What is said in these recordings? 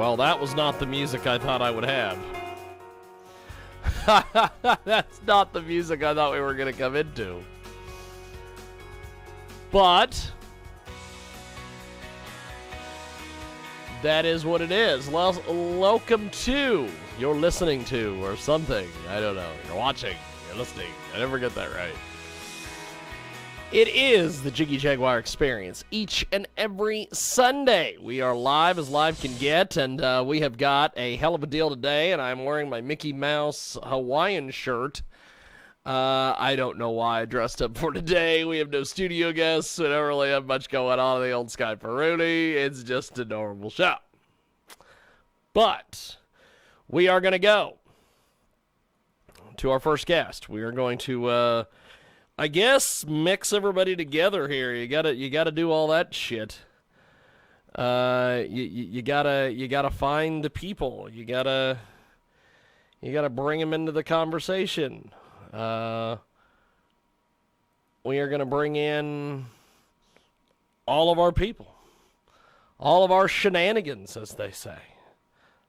Well, that was not the music I thought I would have. That's not the music I thought we were going to come into. But that is what it is. Welcome to, you're listening to, or something. I don't know. You're watching. You're listening. I never get that right. It is the Jiggy Jaguar experience each and every Sunday. We are live as live can get, and we have got a hell of a deal today, and I'm wearing my Mickey Mouse Hawaiian shirt. I don't know why I dressed up for today. We have no studio guests. We don't really have much going on in the old Skype for Rudy. It's just a normal show. But we are going to go to our first guest. We are going to... I guess mix everybody together here. You gotta do all that shit. You gotta find the people. You gotta bring them into the conversation. We are gonna bring in all of our people, all of our shenanigans, as they say.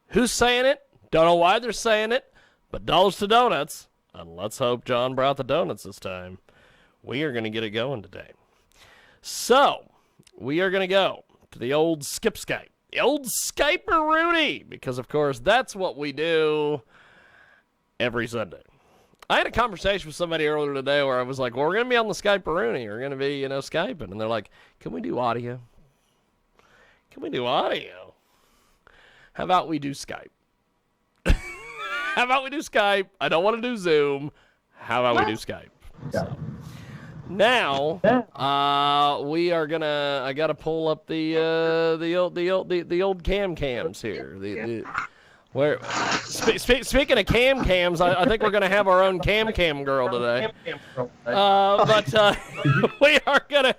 Who's saying it? Don't know why they're saying it, but dollars to donuts. And let's hope John brought the donuts this time. We are going to get it going today. So, we are going to go to the old Skype. The old Skyper Rudy. Because, of course, that's what we do every Sunday. I had a conversation with somebody earlier today where I was like, well, we're going to be on the Skyper Rudy. We're going to be, Skyping. And they're like, can we do audio? Can we do audio? How about we do Skype? How about we do Skype? I don't want to do Zoom. How about we do Skype? So. Now, we are gonna. I gotta pull up the old CamCams here. Speaking of CamCams, I think we're gonna have our own CamCam girl today. But we are gonna.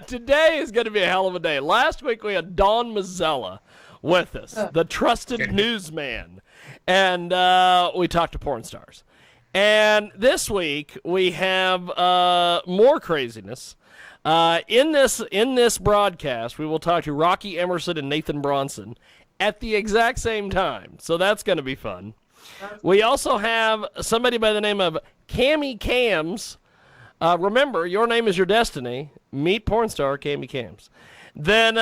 Today is gonna be a hell of a day. Last week we had Don Mazzella with us, the trusted newsman, and we talked to porn stars. And this week we have more craziness. In this broadcast, we will talk to Rocky Emerson and Nathan Bronson at the exact same time. So that's going to be fun. We also have somebody by the name of CammiCams. Remember, your name is your destiny. Meet porn star CammiCams. Then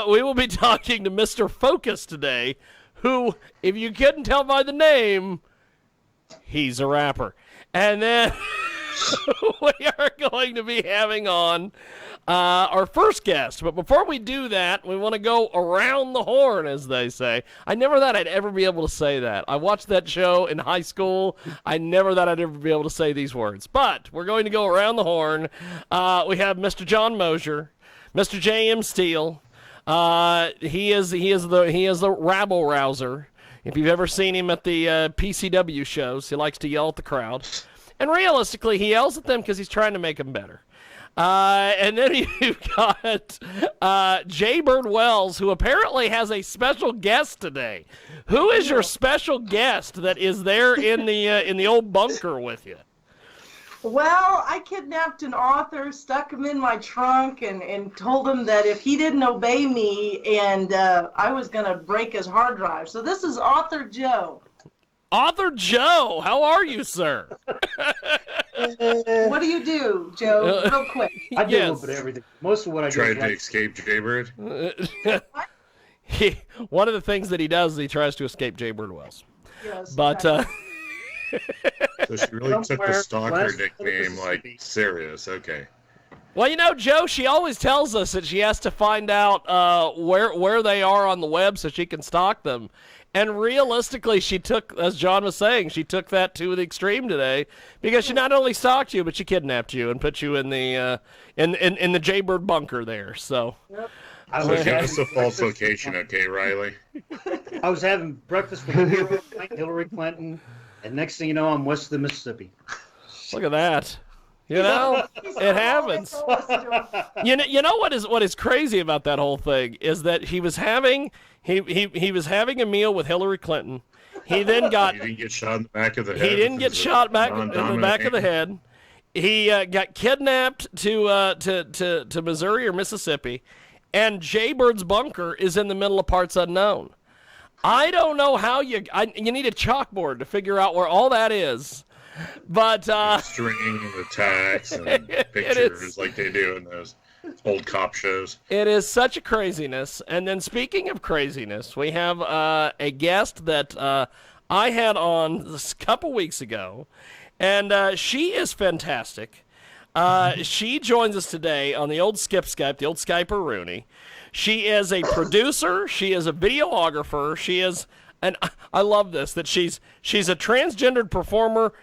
we will be talking to Mr. Focus today, who, if you couldn't tell by the name, he's a rapper. And then we are going to be having on our first guest. But before we do that, we want to go around the horn, as they say. I never thought I'd ever be able to say that. I watched that show in high school. I never thought I'd ever be able to say these words. But we're going to go around the horn. We have Mr. John Mosier, Mr. J.M. Steele. He is the rabble rouser. If you've ever seen him at the PCW shows, he likes to yell at the crowd. And realistically, he yells at them because he's trying to make them better. And then you've got Jaybird Wells, who apparently has a special guest today. Who is your special guest that is there in the old bunker with you? Well, I kidnapped an author, stuck him in my trunk, and told him that if he didn't obey me, and I was going to break his hard drive. So this is Author Joe. Author Joe, how are you, sir? What do you do, Joe? Real quick. I do a little bit of everything. Most of what I do Tried to escape Jaybird. One of the things that he does is he tries to escape Jaybird Wells. Yes. But... So she really took the stalker nickname serious. Okay. Well, Joe, she always tells us that she has to find out where they are on the web so she can stalk them. And realistically, she took, as John was saying, she took that to the extreme today because she not only stalked you, but she kidnapped you and put you in the in the Jaybird bunker there. So. Yep. So give us a false location, okay, Riley? I was having breakfast with Hillary Clinton, and next thing you know, I'm west of the Mississippi. Look at that. It happens. You know what is crazy about that whole thing is that he was having a meal with Hillary Clinton. He then got. He didn't get shot in the back of the head. He didn't get shot back in the back of the head. He got kidnapped to Missouri or Mississippi, and Jaybird's bunker is in the middle of parts unknown. I don't know how you need a chalkboard to figure out where all that is. But string the tags and pictures like they do in those old cop shows. It is such a craziness. And then speaking of craziness, we have a guest that I had on a couple weeks ago, and she is fantastic. She joins us today on the old Skype, the old Skype-a-rooney. She is a producer. She is a videographer. She is, and I love this, that she's a transgendered performer,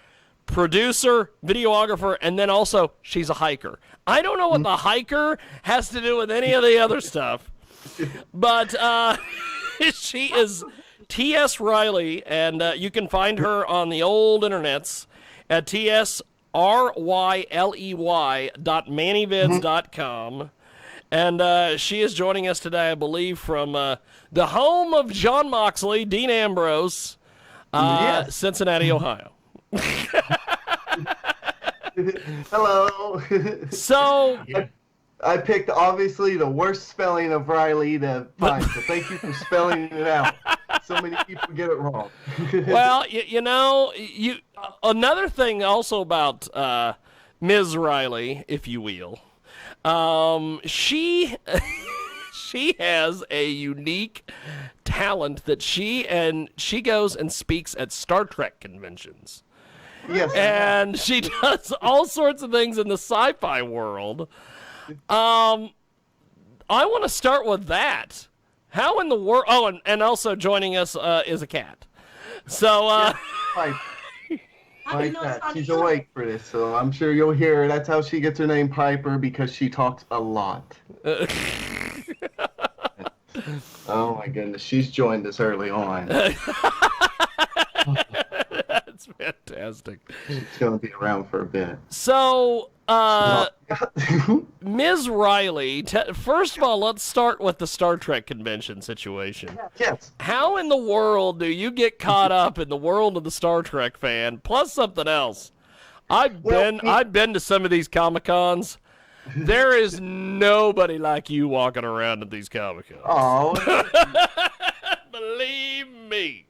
producer, videographer, and then also she's a hiker. I don't know what the hiker has to do with any of the other stuff, but she is T.S. Ryley, and you can find her on the old internets at tsryley.mannyvids.com. And she is joining us today, I believe, from the home of John Moxley, Dean Ambrose, Cincinnati, Ohio. Hello. So I picked obviously the worst spelling of Ryley to find, so thank you for spelling it out. So many people get it wrong. Well, another thing also about Ms. Ryley, if you will. She has a unique talent that she goes and speaks at Star Trek conventions. Yes. And she does all sorts of things in the sci-fi world. I want to start with that. How in the world? Oh, and also joining us is a cat. So My cat, she's awake for this, so I'm sure you'll hear her. That's how she gets her name Piper, because she talks a lot. Oh my goodness, she's joined us early on. That's fantastic. She's going to be around for a bit. So, Ms. Ryley, first of all, let's start with the Star Trek convention situation. Yes. How in the world do you get caught up in the world of the Star Trek fan, plus something else? I've been to some of these CammiCams. There is nobody like you walking around at these CammiCams. Oh. Believe me.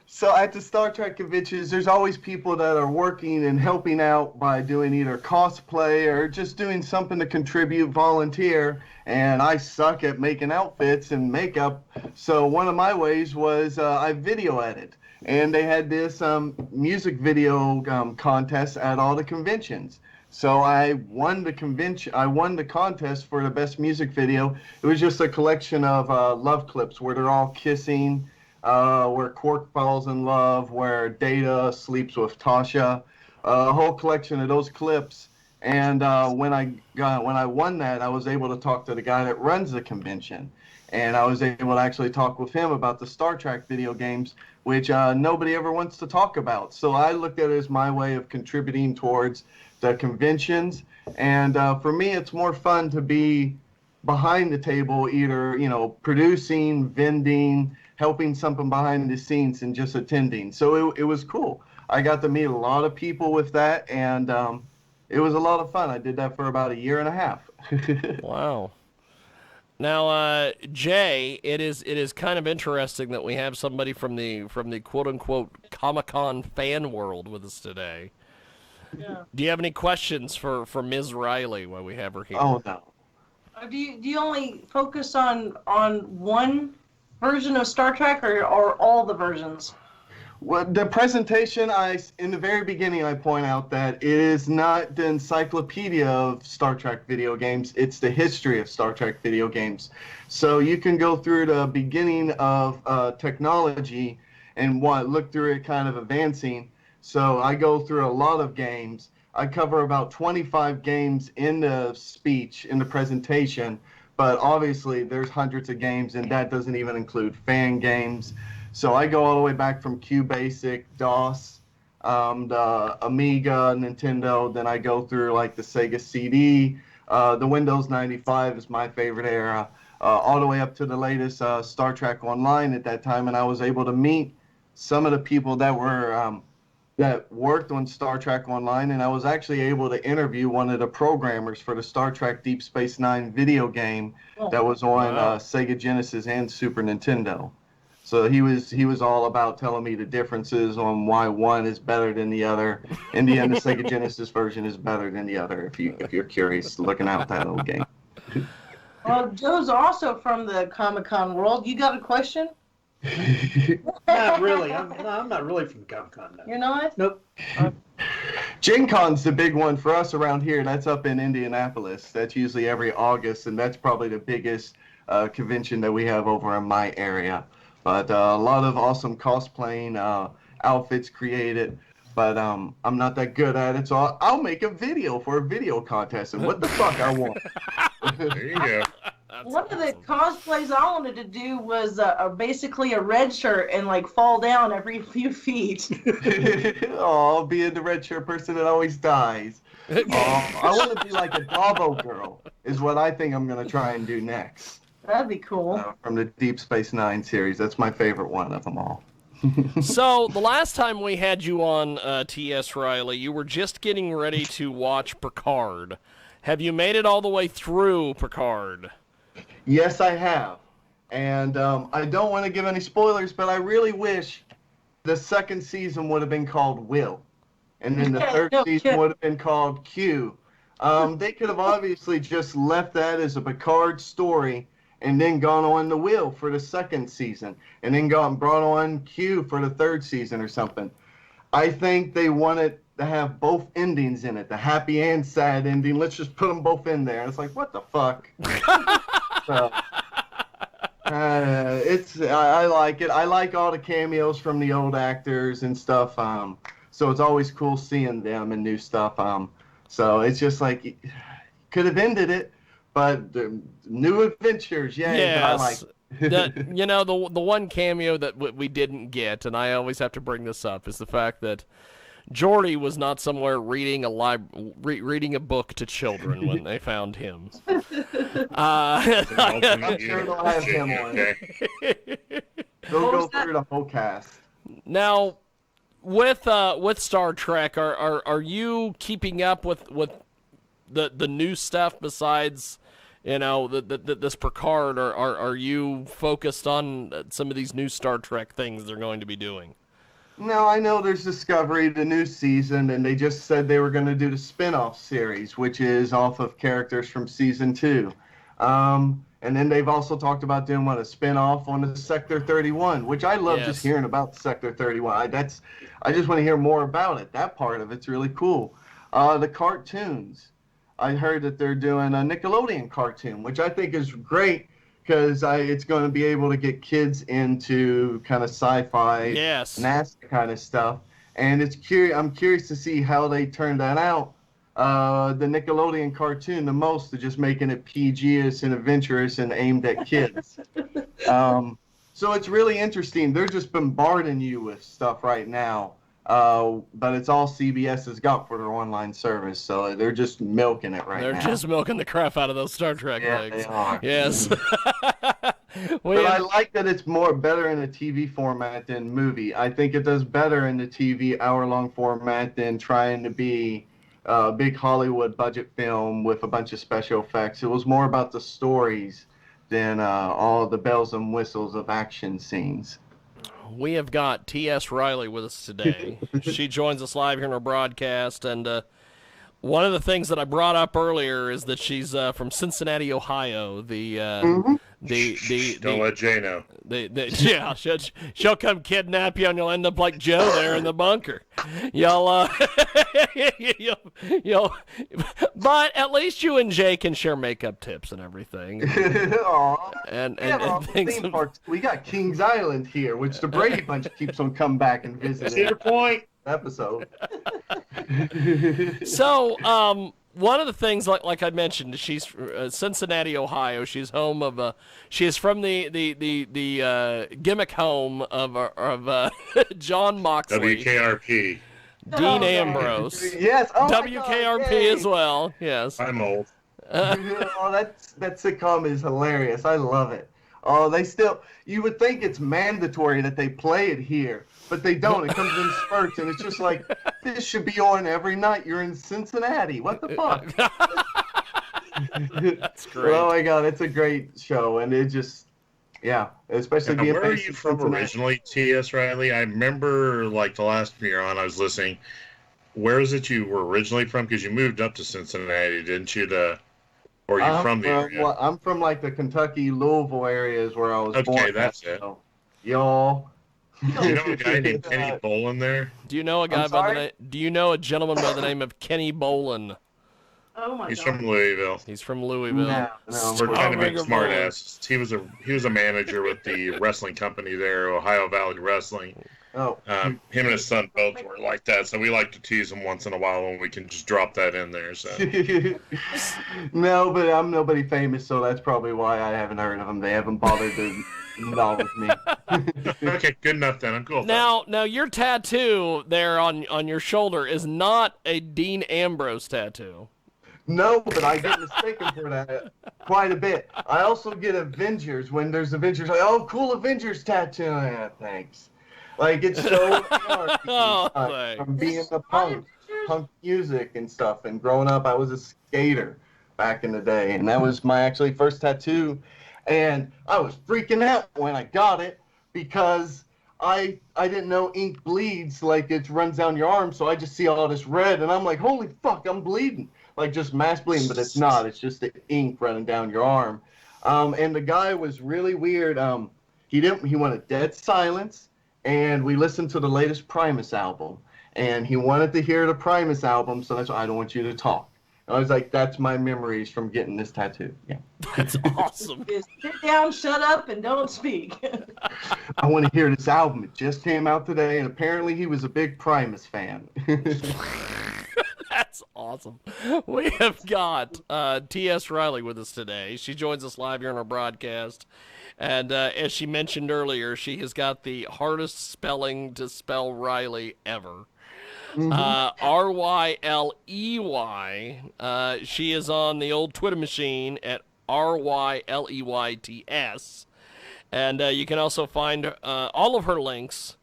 So at the Star Trek conventions, there's always people that are working and helping out by doing either cosplay or just doing something to contribute, volunteer. And I suck at making outfits and makeup. So one of my ways was I video edit. And they had this music video contest at all the conventions. So I won the convention. I won the contest for the best music video. It was just a collection of love clips where they're all kissing. Where Quark falls in love, where Data sleeps with Tasha, a whole collection of those clips. And when I won that, I was able to talk to the guy that runs the convention, and I was able to actually talk with him about the Star Trek video games, which nobody ever wants to talk about. So I looked at it as my way of contributing towards the conventions, and for me, it's more fun to be behind the table, either producing, vending, helping something behind the scenes, and just attending. So it was cool. I got to meet a lot of people with that, and it was a lot of fun. I did that for about a year and a half. Wow. Now, Jay, it is kind of interesting that we have somebody from the quote unquote Comic-Con fan world with us today. Yeah. Do you have any questions for Ms. Ryley while we have her here? Oh no. Do you only focus on one version of Star Trek or all the versions? Well, the presentation, in the very beginning, I point out that it is not the encyclopedia of Star Trek video games. It's the history of Star Trek video games. So you can go through the beginning of technology and look through it kind of advancing. So I go through a lot of games. I cover about 25 games in the speech, in the presentation. But obviously, there's hundreds of games, and that doesn't even include fan games. So I go all the way back from QBasic, DOS, the Amiga, Nintendo. Then I go through like the Sega CD. The Windows 95 is my favorite era, all the way up to the latest Star Trek Online at that time. And I was able to meet some of the people that were that worked on Star Trek Online, and I was actually able to interview one of the programmers for the Star Trek Deep Space Nine video game that was on Sega Genesis and Super Nintendo. So he was all about telling me the differences on why one is better than the other. In the end, the Sega Genesis version is better than the other. If you're curious, looking out that old game. Well, Joe's also from the Comic-Con world. You got a question? Not really. I'm not really from Comic-Con. No. You're not? Nope. Gen Con's the big one for us around here. That's up in Indianapolis. That's usually every August, and that's probably the biggest convention that we have over in my area. But a lot of awesome cosplaying outfits created. But I'm not that good at it, so I'll make a video for a video contest, and what the fuck I want. There you go. One of the cosplays I wanted to do was basically a red shirt and like fall down every few feet. Oh, being the red shirt person that always dies. I want to be like a Davo girl, is what I think I'm going to try and do next. That'd be cool. From the Deep Space Nine series. That's my favorite one of them all. So, the last time we had you on T.S. Riley, you were just getting ready to watch Picard. Have you made it all the way through Picard? Yes, I have. And I don't want to give any spoilers, but I really wish the second season would have been called Will. And then the third season would have been called Q. They could have obviously just left that as a Picard story and then gone on to Will for the second season. And then brought on Q for the third season or something. I think they wanted to have both endings in it, the happy and sad ending. Let's just put them both in there. And it's like, what the fuck? So, I like it. I like all the cameos from the old actors and stuff. So it's always cool seeing them and new stuff. So it's just like, could have ended it, but the new adventures, Yes. I like it. The one cameo that we didn't get, and I always have to bring this up, is the fact that Geordi was not somewhere reading a book to children when they found him. I'm sure they'll have him on it. They'll go through the whole cast. Now, with Star Trek, are you keeping up with the new stuff besides this Picard? Or are you focused on some of these new Star Trek things they're going to be doing? No, I know there's Discovery, the new season, and they just said they were going to do the spin-off series, which is off of characters from season 2. And then they've also talked about doing a spin-off on the Sector 31, which I love just hearing about Sector 31. I just want to hear more about it. That part of it's really cool. The cartoons. I heard that they're doing a Nickelodeon cartoon, which I think is great, because it's going to be able to get kids into kind of sci-fi, NASA kind of stuff. And I'm curious to see how they turn that out. The Nickelodeon cartoon, the most, to just making it PG-ish and adventurous and aimed at kids. So it's really interesting. They're just bombarding you with stuff right now. But it's all CBS has got for their online service, so they're just milking it right now. They're just milking the crap out of those Star Trek things. They are. Yes. But I like that it's better in a TV format than movie. I think it does better in the TV hour-long format than trying to be a big Hollywood budget film with a bunch of special effects. It was more about the stories than all the bells and whistles of action scenes. We have got T.S. Riley with us today. She joins us live here in our broadcast, and one of the things that I brought up earlier is that she's from Cincinnati, Ohio. Don't let Jay know. She'll come kidnap you, and you'll end up like Joe there in the bunker. You'll but at least you and Jay can share makeup tips and everything. and things. Theme parks. We got Kings Island here, which the Brady Bunch keeps on coming back and visiting. See your point. Episode. So, one of the things, like I mentioned, she's Cincinnati, Ohio. She's home of she is from the gimmick home of John Moxley, WKRP. Dean Ambrose. Yes. Oh WKRP as well. Yes. I'm old. That sitcom is hilarious. I love it. Oh, they still. You would think it's mandatory that they play it here, but they don't. It comes in spurts, and it's just like this should be on every night. You're in Cincinnati. What the fuck? That's great. Oh my god, it's a great show, and it just, yeah, especially Now, being where are based you in from Cincinnati. originally, T.S. Riley? I remember, like, the last year on, I was listening. Where is it you were originally from? Because you moved up to Cincinnati, didn't you? Or are you from the area? Well, I'm from like the Kentucky, Louisville areas where I was born. Okay, that's it. So, y'all. Do you know a guy named Kenny Bolin there? Do you know a guy I'm by the sorry? name? Do you know a gentleman by the name of Kenny Bolin? Oh my He's god. from Louisville. He's from Louisville. No. We're kind of big Bigger smart Bolin. asses. He was a manager with the wrestling company there, Ohio Valley Wrestling. Oh. Him and his son both were like that, so we like to tease him once in a while when we can just drop that in there. So No, but I'm nobody famous, so that's probably why I haven't heard of them. They haven't bothered to acknowledge me. okay, good enough then. I'm cool. with that. Now your tattoo there on your shoulder is not a Dean Ambrose tattoo. No, but I get mistaken for that quite a bit. I also get Avengers when there's Avengers. Like, oh, cool Avengers tattoo. Yeah, thanks. Like, it's so hard Oh, from being the punk music and stuff. And growing up, I was a skater back in the day. And that was my actually first tattoo. And I was freaking out when I got it because I didn't know ink bleeds like it runs down your arm. So I just see all this red. And I'm like, holy fuck, I'm bleeding. Like just mass bleeding, but it's not. It's just the ink running down your arm. And the guy was really weird. He wanted dead silence. And we listened to the latest Primus album, and he wanted to hear the Primus album, so that's why I don't want you to talk. And I was like, that's my memories from getting this tattoo. Yeah. That's awesome. Just sit down, shut up, and don't speak. I want to hear this album. It just came out today, and apparently he was a big Primus fan. That's awesome. We have got T.S. Riley with us today. She joins us live here on our broadcast. And as she mentioned earlier, she has got the hardest spelling to spell Riley ever. R-Y-L-E-Y. She is on the old Twitter machine at R-Y-L-E-Y-T-S. And you can also find all of her links,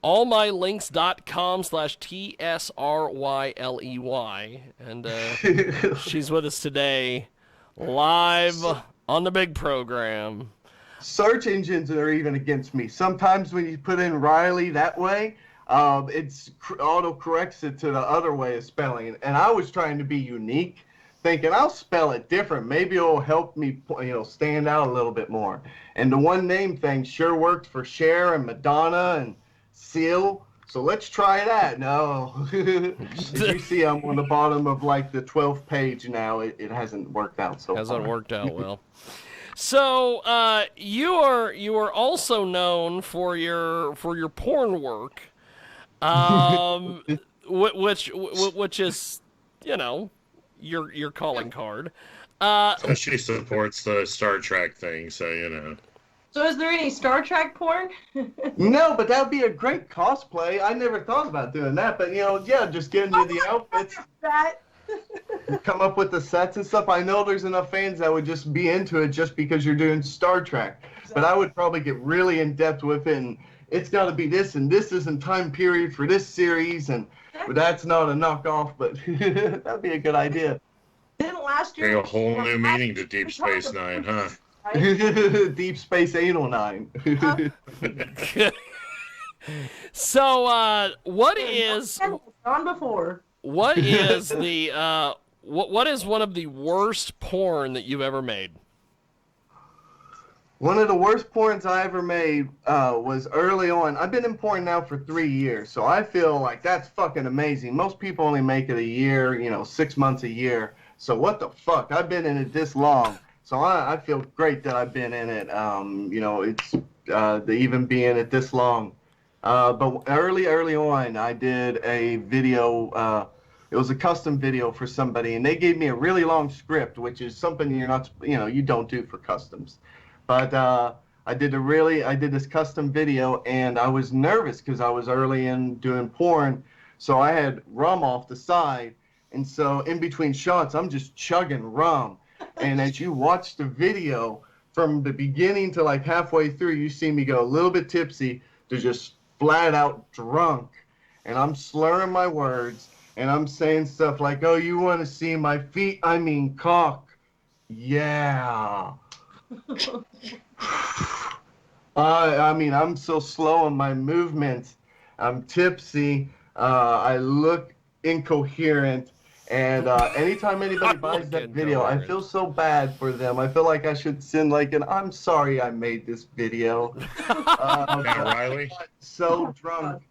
allmylinks.com/TSRYLEY. And she's with us today live on the big program. Search engines are even against me. Sometimes when you put in Riley that way, it's auto-corrects it to the other way of spelling. And I was trying to be unique, thinking I'll spell it different. Maybe it'll help me, stand out a little bit more. And the one name thing sure worked for Cher and Madonna and Seal. So let's try that. No. As you see, I'm on the bottom of like the 12th page now. It hasn't worked out so far. Hasn't worked out well. So you are also known for your porn work, which is your calling card. So she supports the Star Trek thing, so So is there any Star Trek porn? No, but that would be a great cosplay. I never thought about doing that, but just get into the outfits, That. come up with the sets and stuff. I know there's enough fans that would just be into it just because you're doing Star Trek. But I would probably get really in depth with it, and it's got to be this, and this isn't time period for this series, but that's not a knockoff. But that'd be a good idea. Didn't last bring year. a whole new meaning to Deep Space Nine, huh? Deep Space Anal 9. So what is Gone before. what is the what is one of the worst porn that you've ever made? One of the worst porns I ever made was early on. I've been in porn now for 3 years, so I feel like that's fucking amazing. Most people only make it a year, 6 months a year. So what the fuck? I've been in it this long. So I feel great that I've been in it. It's to even be in it this long. But early on, I did a video. It was a custom video for somebody, and they gave me a really long script, which is something you're not, you don't do for customs. But I did this custom video, and I was nervous because I was early in doing porn, so I had rum off the side, and so in between shots, I'm just chugging rum. And as you watch the video, from the beginning to like halfway through, you see me go a little bit tipsy to just flat out drunk. And I'm slurring my words, and I'm saying stuff like, oh, you want to see my feet? I mean cock. Yeah. I mean, I'm so slow on my movements. I'm tipsy. I look incoherent. And anytime anybody buys that video, I feel so bad for them. I feel like I should send like an I'm sorry I made this video. Now, Riley? So drunk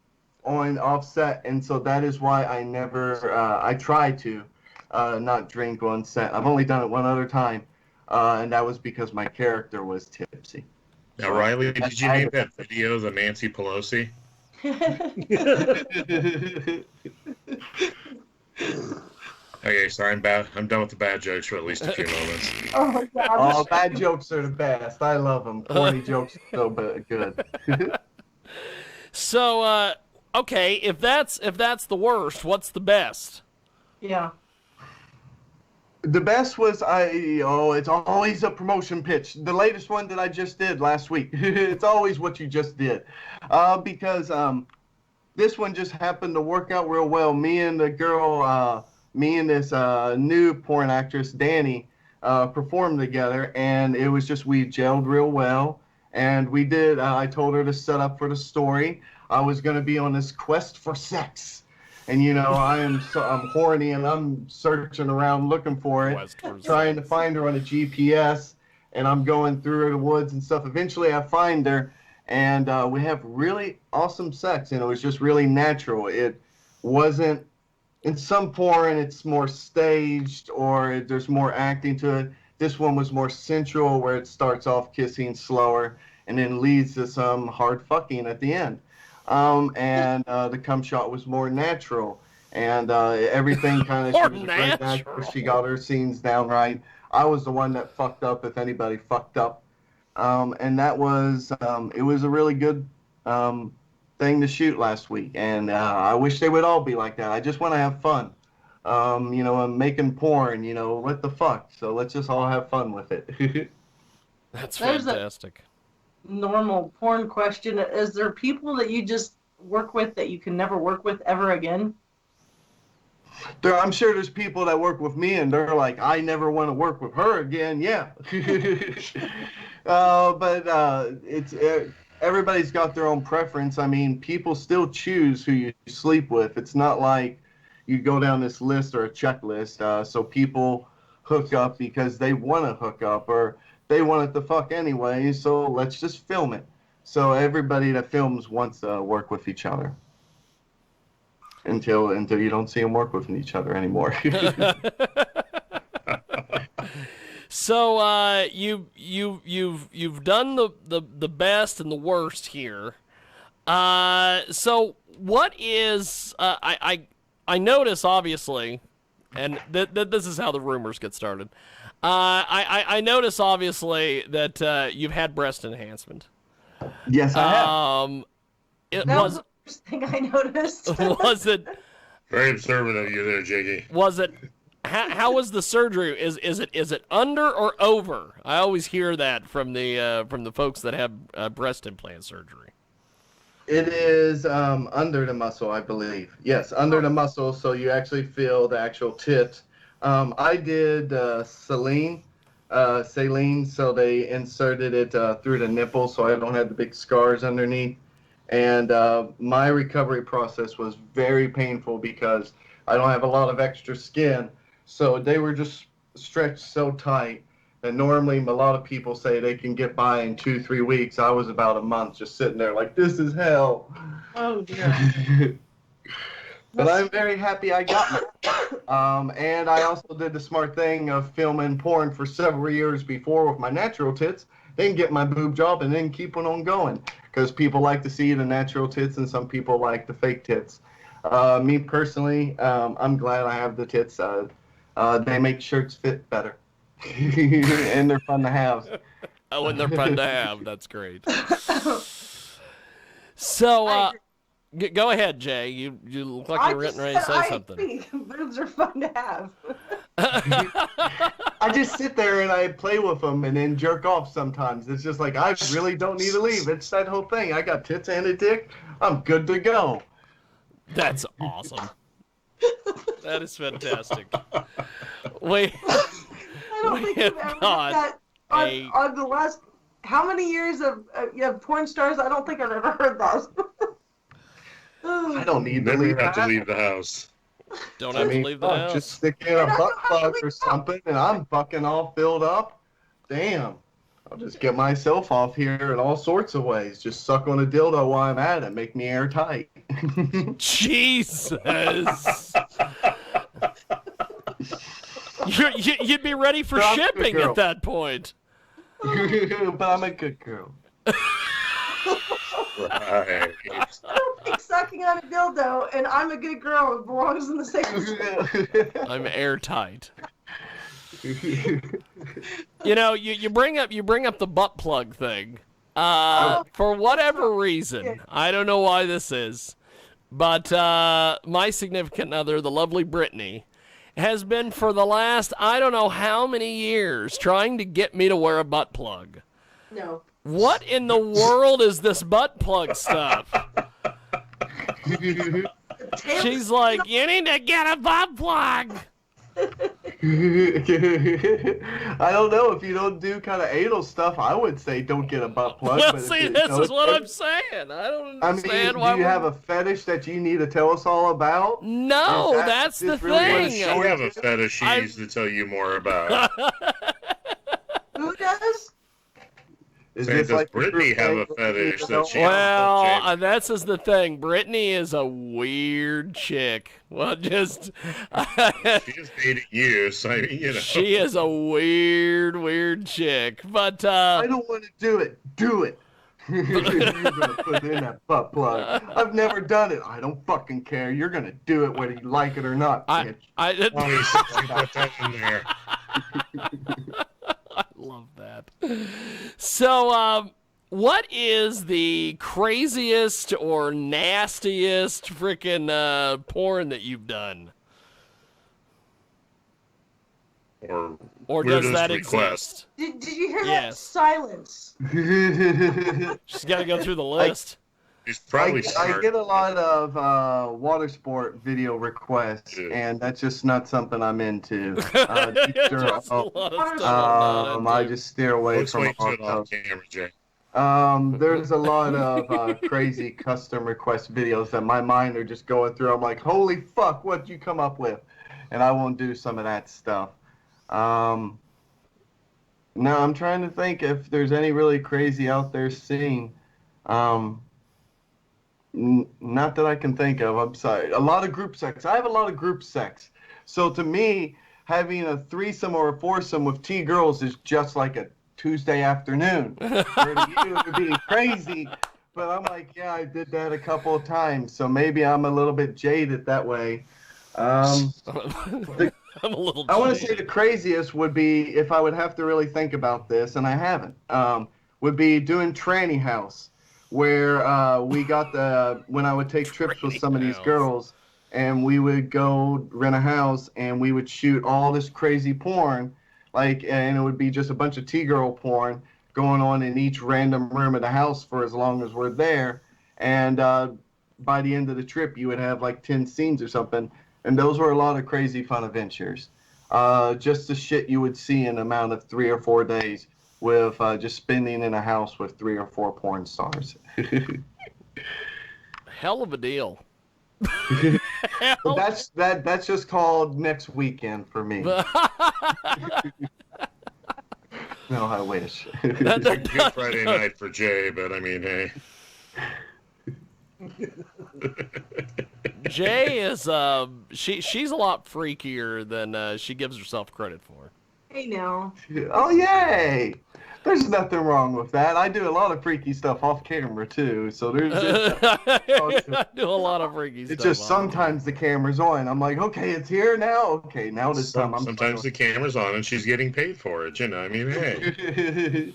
on offset, and so that is why I never, I try to not drink on set. I've only done it one other time, and that was because my character was tipsy. Now, so, Riley, did you name that video the Nancy Pelosi? Okay, sorry, I'm done with the bad jokes for at least a few moments. Oh my God. Oh, bad jokes are the best. I love them. Corny jokes are so good. So, okay, if that's the worst, what's the best? Yeah. The best was it's always a promotion pitch. The latest one that I just did last week. It's always what you just did, because this one just happened to work out real well. Me and the girl. Me and this new porn actress, Danny, performed together, and it was just, we gelled real well. And we did, I told her to set up for the story. I was going to be on this quest for sex. And, you know, I'm horny, and I'm searching around looking for it, trying to find her on a GPS. And I'm going through the woods and stuff. Eventually, I find her, and we have really awesome sex. And it was just really natural. It wasn't, in some porn, it's more staged or there's more acting to it. This one was more sensual, where it starts off kissing slower and then leads to some hard fucking at the end. And the cum shot was more natural. And everything kind of, she was a great actress. She got her scenes down right. I was the one that fucked up if anybody fucked up. And that was, it was a really good thing to shoot last week, and I wish they would all be like that. I just want to have fun. You know, I'm making porn, you know, what the fuck? So let's just all have fun with it. That's fantastic. A normal porn question. Is there people that you just work with that you can never work with ever again? I'm sure there's people that work with me and they're like, I never want to work with her again. Yeah. But it's everybody's got their own preference. I mean, people still choose who you sleep with. It's not like you go down this list or a checklist. So people hook up because they want to hook up, or they want it to fuck anyway. So let's just film it. So everybody that films wants to work with each other until you don't see them work with each other anymore. So you've done the best and the worst here. So what is I notice, obviously, and this is how the rumors get started. I notice, obviously, that you've had breast enhancement. Yes, I have. That was the first thing I noticed. Was it very observant of you there, Jiggy? Was it? How was the surgery? Is it under or over? I always hear that from the folks that have breast implant surgery. It is under the muscle, I believe. Yes, under the muscle, so you actually feel the actual tit. I did saline, so they inserted it through the nipple, so I don't have the big scars underneath. And my recovery process was very painful because I don't have a lot of extra skin. So they were just stretched so tight that normally a lot of people say they can get by in 2-3 weeks. I was about a month just sitting there like, this is hell. Oh, dear. But I'm very happy I got it. And I also did the smart thing of filming porn for several years before with my natural tits, then get my boob job, and then keep it on going. Because people like to see the natural tits, and some people like the fake tits. Me personally, I'm glad I have the tits. They make shirts fit better. And they're fun to have. Oh, and they're fun to have. That's great. So, go ahead, Jay. You look like you're getting ready to say something. Boobs are fun to have. I just sit there and I play with them and then jerk off sometimes. It's just like, I really don't need to leave. It's that whole thing. I got tits and a dick. I'm good to go. That's awesome. That is fantastic. Wait. I don't think I've ever heard that on the last, how many years of porn stars? I don't think I've ever heard that. I don't need to Never leave have to the leave the house. Don't have to leave the house. Just stick in a butt plug or something and I'm fucking all filled up. Damn. I'll just get myself off here in all sorts of ways. Just suck on a dildo while I'm at it. Make me airtight. Jesus. You'd be ready for shipping at that point. But I'm a good girl. Right. I don't think sucking on a dildo and I'm a good girl belongs in the same. I'm airtight. You know, you bring up the butt plug thing. For whatever reason, I don't know why this is, but my significant other, the lovely Brittany, has been for the last I don't know how many years trying to get me to wear a butt plug. No. What in the world is this butt plug stuff? She's like, you need to get a butt plug. I don't know, if you don't do kind of anal stuff, I would say don't get a butt plug. Well, but see, this is what I'm saying. I don't understand why. Do you have a fetish that you need to tell us all about? No, that's the thing. She have a fetish she needs to tell you more about. Who does? Does Brittany have a fetish that she? Well, this is the thing. Brittany is a weird chick. Well, just she is dating you, so you know. She is a weird chick. But I don't want to do it. Do it. You're gonna put in that butt plug. I've never done it. I don't fucking care. You're gonna do it whether you like it or not. I put that in there. I love that. So, what is the craziest or nastiest freaking porn that you've done? Or does that exist? Did you hear that Yes. silence? She's got to go through the list. She's probably I get a lot of water sport video requests, and that's just not something I'm into. I just steer away Let's from wait till all it off those. camera, Jay. There's a lot of crazy custom request videos that my mind are just going through. I'm like, holy fuck, what'd you come up with? And I won't do some of that stuff. No, I'm trying to think if there's any really crazy out there scene. Not that I can think of. I'm sorry. A lot of group sex. I have a lot of group sex. So to me, having a threesome or a foursome with T girls is just like a Tuesday afternoon. Where to you, it'd be crazy. But I'm like, yeah, I did that a couple of times. So maybe I'm a little bit jaded that way. I'm a little jaded. I want to say the craziest would be, if I would have to really think about this, and I haven't, would be doing Tranny House, where we got when I would take trips with some of these girls, and we would go rent a house, and we would shoot all this crazy porn, and it would be just a bunch of T-girl porn going on in each random room of the house for as long as we're there, and by the end of the trip, you would have like 10 scenes or something, and those were a lot of crazy fun adventures. Just the shit you would see in an amount of 3 or 4 days with just spending in a house with 3 or 4 porn stars. Hell of a deal. But that's just called next weekend for me. No, I wish. It's a good Friday night for Jay, but I mean, hey. Jay is she's a lot freakier than she gives herself credit for. Hey now. Oh yay! There's nothing wrong with that. I do a lot of freaky stuff off camera too. So there's I do a lot of freaky stuff. It's just sometimes the camera's on. I'm like, okay, it's here now. Okay, now this time I'm. Sometimes the camera's on and she's getting paid for it. You know, I mean, hey.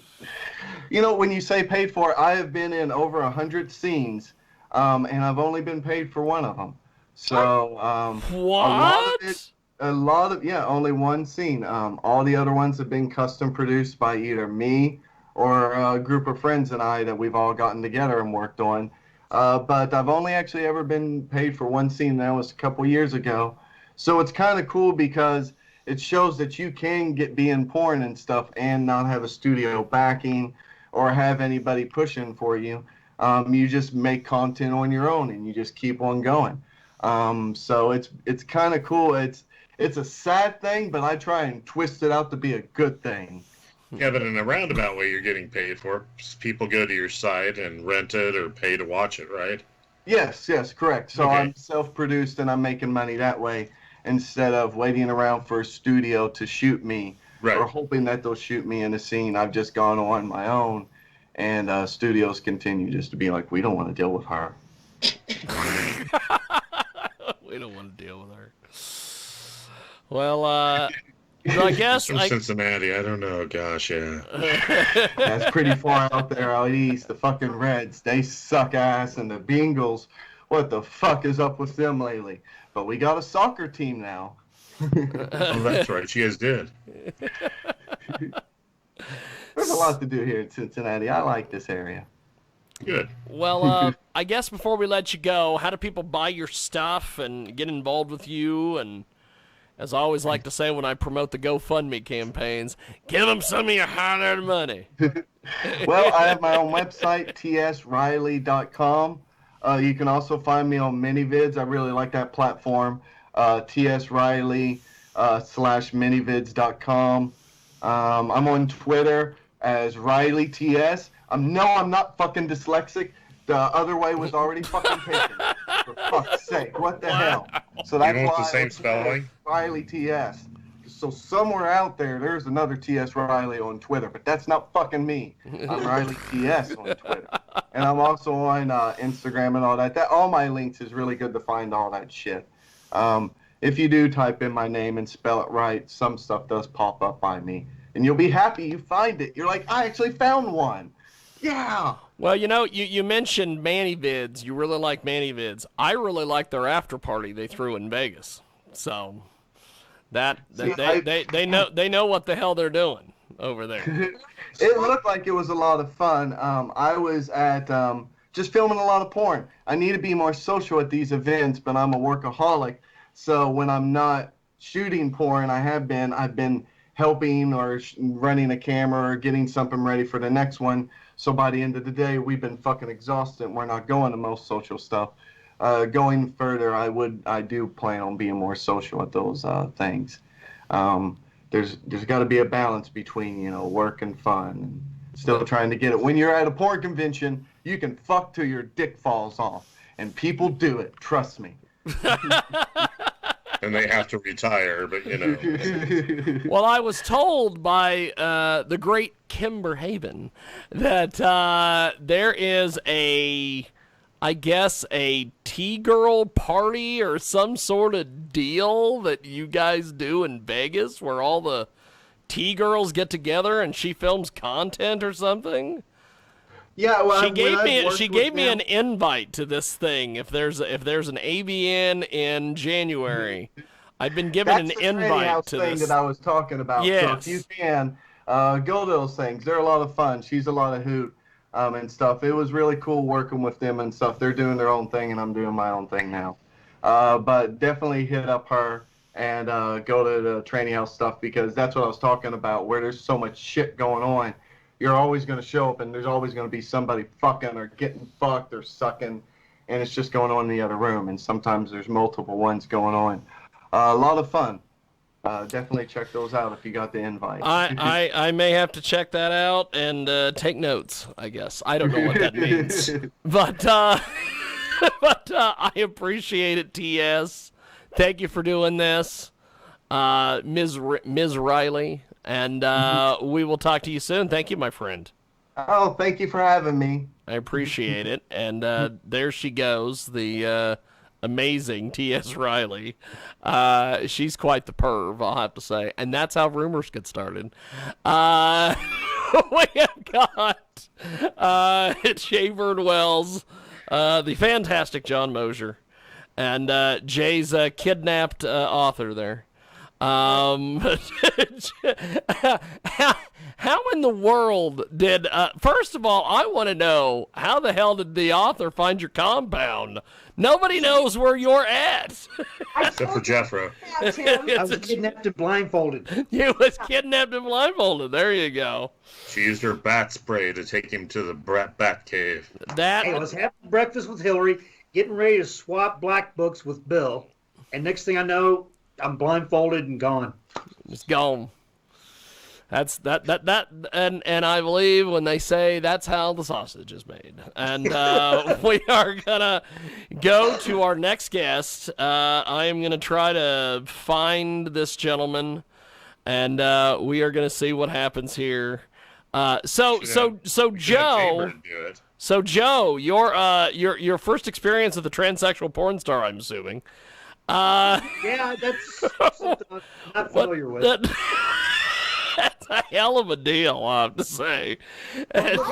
You know, when you say paid for it, I have been in over 100 scenes. And I've only been paid for one of them. So, what? A lot of, yeah, only one scene. All the other ones have been custom produced by either me or a group of friends and I that we've all gotten together and worked on. But I've only actually ever been paid for one scene. That was a couple years ago. So it's kind of cool because it shows that you can be in porn and stuff and not have a studio backing or have anybody pushing for you. You just make content on your own and you just keep on going. So it's kind of cool. It's a sad thing, but I try and twist it out to be a good thing. Yeah, but in a roundabout way, you're getting paid for it. People go to your site and rent it or pay to watch it, right? Yes, correct. So Okay. I'm self-produced and I'm making money that way instead of waiting around for a studio to shoot me Right. or hoping that they'll shoot me in a scene. I've just gone on my own, and studios continue just to be like, we don't want to deal with her. We don't want to deal with her. Well, I guess From Cincinnati, I don't know. Gosh, yeah. That's pretty far out there out east. The fucking Reds, they suck ass, and the Bengals, what the fuck is up with them lately? But we got a soccer team now. Oh, that's right. You guys did. There's a lot to do here in Cincinnati. I like this area. Good. Well, I guess before we let you go, how do people buy your stuff and get involved with you? And as I always like to say when I promote the GoFundMe campaigns, give them some of your hard-earned money. Well, I have my own website, tsriley.com. You can also find me on ManyVids. I really like that platform. tsriley /manyvids.com. I'm on Twitter as RyleyTS. I'm not fucking dyslexic. The other way was already fucking taken. For fuck's sake, what the hell? So that's You want why the same I spelling? RyleyTS. So somewhere out there's another TS Riley on Twitter, but that's not fucking me. I'm RyleyTS on Twitter. And I'm also on Instagram and all that. All my links is really good to find all that shit. If you do type in my name and spell it right, some stuff does pop up by me. And you'll be happy you find it. You're like, I actually found one. Yeah. Well, you mentioned ManyVids. You really like ManyVids. I really like their after party they threw in Vegas. So they know what the hell they're doing over there. It looked like it was a lot of fun. I was at just filming a lot of porn. I need to be more social at these events, but I'm a workaholic. So when I'm not shooting porn, I've been helping or running a camera or getting something ready for the next one. So by the end of the day, we've been fucking exhausted. We're not going to most social stuff. Going further, I do plan on being more social at those things. There's got to be a balance between work and fun, and still trying to get it. When you're at a porn convention, you can fuck till your dick falls off, and people do it. Trust me. And they have to retire, but Well, I was told by the great Kimber Haven that there is a T-girl party or some sort of deal that you guys do in Vegas where all the T-girls get together and she films content or something. Yeah, well, she gave me an invite to this thing. If there's an AVN in January, I've been given an invite to thing this. that I was talking about. Yes. So if you can, go to those things. They're a lot of fun. She's a lot of hoot and stuff. It was really cool working with them and stuff. They're doing their own thing, and I'm doing my own thing now. But definitely hit up her and go to the training house stuff, because that's what I was talking about, where there's so much shit going on. You're always going to show up, and there's always going to be somebody fucking or getting fucked or sucking, and it's just going on in the other room. And sometimes there's multiple ones going on. A lot of fun. Definitely check those out if you got the invite. I may have to check that out and take notes, I guess. I don't know what that means. But I appreciate it, TS. Thank you for doing this, Ms. Ryley. And we will talk to you soon. Thank you, my friend. Oh, thank you for having me. I appreciate it. And there she goes, the amazing T.S. Ryley. She's quite the perv, I'll have to say. And that's how rumors get started. We have got Shaverd Wells, the fantastic John Mosier, and Jay's kidnapped author there. How in the world did, first of all, I want to know, how the hell did the author find your compound? Nobody knows where you're at. Except for Jeffro. I was kidnapped and blindfolded. You was kidnapped and blindfolded. There you go. She used her bat spray to take him to the bat cave. Hey, I was having breakfast with Hillary, getting ready to swap black books with Bill, and next thing I know, I'm blindfolded and gone. It's gone. That's and I believe when they say that's how the sausage is made. And we are gonna go to our next guest. I am gonna try to find this gentleman, and we are gonna see what happens here. So Joe. So Joe, your first experience with a transsexual porn star, I'm assuming. Yeah, that's something I'm not familiar with. That's a hell of a deal, I have to say. He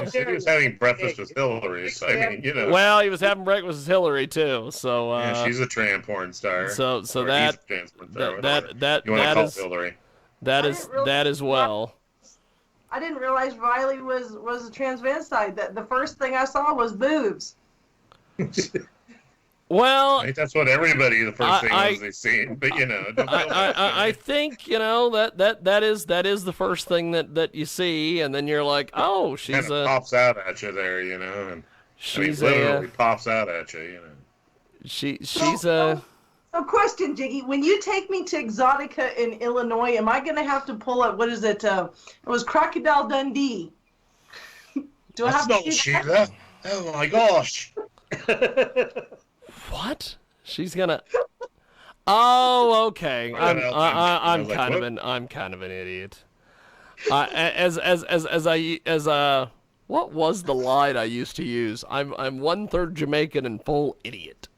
said he was having breakfast with Hillary. So, I mean, you know. Well, he was having breakfast with Hillary too. So yeah, she's a trans porn star. So that is Hillary. That is well. I didn't realize Riley was a transvestite. The first thing I saw was boobs. Well, I think that's what everybody, the first thing was they seen, but you know. I think, you know, that is the first thing that you see, and then you're like, oh, she's kind of pops out at you there, you know, and she's literally pops out at you, you know. She's a. So question, Jiggy, when you take me to Exotica in Illinois, am I gonna have to pull up? What is it? It was Crocodile Dundee. Do I have to do that? Oh my gosh. What? She's gonna. Oh, okay. I'm kind of an idiot. What was the line I used to use? I'm 1/3 Jamaican and full idiot.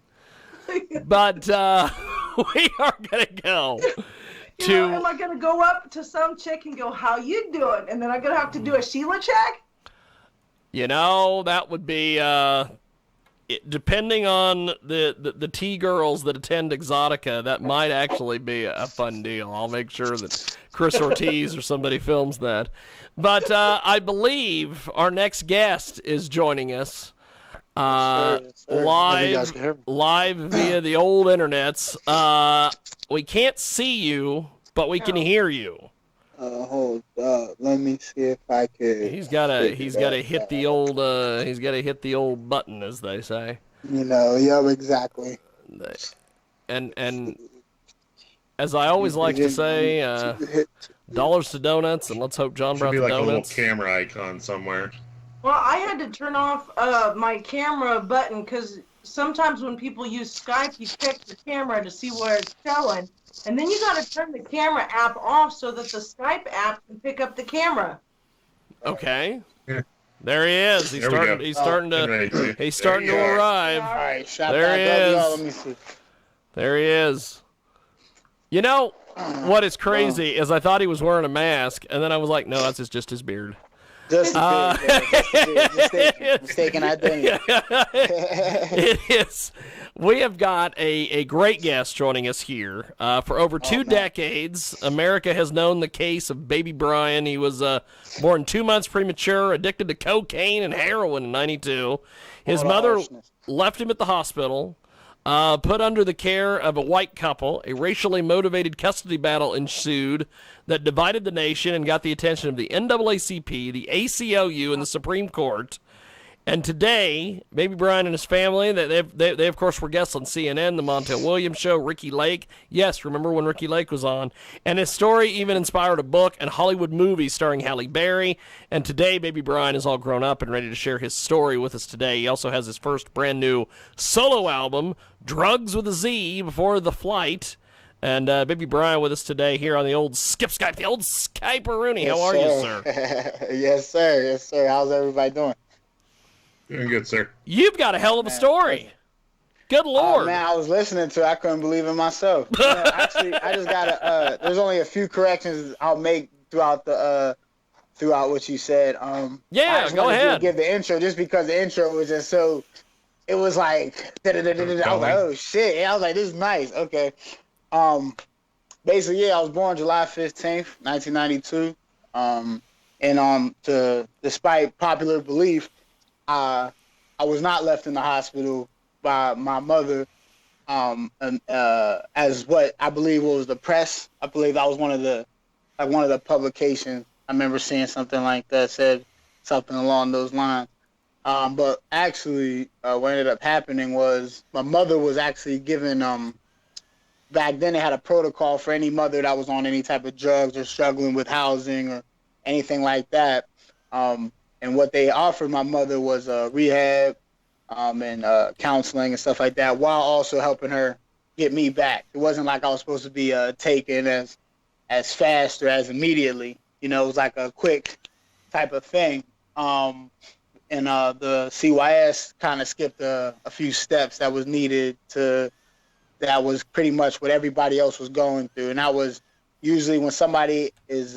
But we are gonna go to. Am I gonna go up to some chick and go, "How you doing?" And then I'm gonna have to do a Sheila check? You know, that would be. Depending on the T-girls that attend Exotica, that might actually be a fun deal. I'll make sure that Chris Ortiz or somebody films that. But I believe our next guest is joining us live via the old internets. We can't see you, but we can hear you. Hold up. Let me see if I could. He's gotta hit the old button, as they say. You know, yeah, exactly. And as I always like to say, dollars to donuts, and let's hope John brought the donuts. Should be like a little camera icon somewhere. Well, I had to turn off my camera button because sometimes when people use Skype, you check the camera to see where it's showing. And then you got to turn the camera app off so that the Skype app can pick up the camera. Okay. Yeah. There he is. He's starting to arrive. All right, there he is. Let me see. There he is. You know what is crazy is I thought he was wearing a mask, and then I was like, no, that's just his beard. Just mistaken identity. It is. We have got a great guest joining us here. For over 2 decades, America has known the case of Baby Byron. He was born 2 months premature, addicted to cocaine and heroin in '92. His mother left him at the hospital. Put under the care of a white couple, a racially motivated custody battle ensued that divided the nation and got the attention of the NAACP, the ACLU, and the Supreme Court. And today, Baby Byron and his family, they of course were guests on CNN, the Montel Williams Show, Ricki Lake. Yes, remember when Ricki Lake was on? And his story even inspired a book and Hollywood movie starring Halle Berry. And today, Baby Byron is all grown up and ready to share his story with us today. He also has his first brand new solo album, Drugz with a Z, Before the Flight. And Baby Byron with us today here on the old Skype, the old Skype-a-rooney. How are you, sir? Yes, sir. Yes, sir. How's everybody doing? Doing good, sir. You've got a hell of a story. Good Lord. Oh, man, I was listening to it. I couldn't believe it myself. Actually, I just got to, there's only a few corrections I'll make throughout what you said. Yeah, go ahead. Give the intro just because the intro was just so, it was like, I was like, oh, shit. I was like, this is nice. Okay. basically, yeah, I was born July 15th, 1992. Despite popular belief, I was not left in the hospital by my mother. As what I believe was the press. I believe that was one of the publications. I remember seeing something like that, said something along those lines. But actually, what ended up happening was my mother was actually given. Back then, they had a protocol for any mother that was on any type of drugs or struggling with housing or anything like that. And what they offered my mother was rehab and counseling and stuff like that, while also helping her get me back. It wasn't like I was supposed to be taken as fast or as immediately. You know, it was like a quick type of thing. And the CYS kind of skipped a few steps that was needed that was pretty much what everybody else was going through. And that was usually when somebody is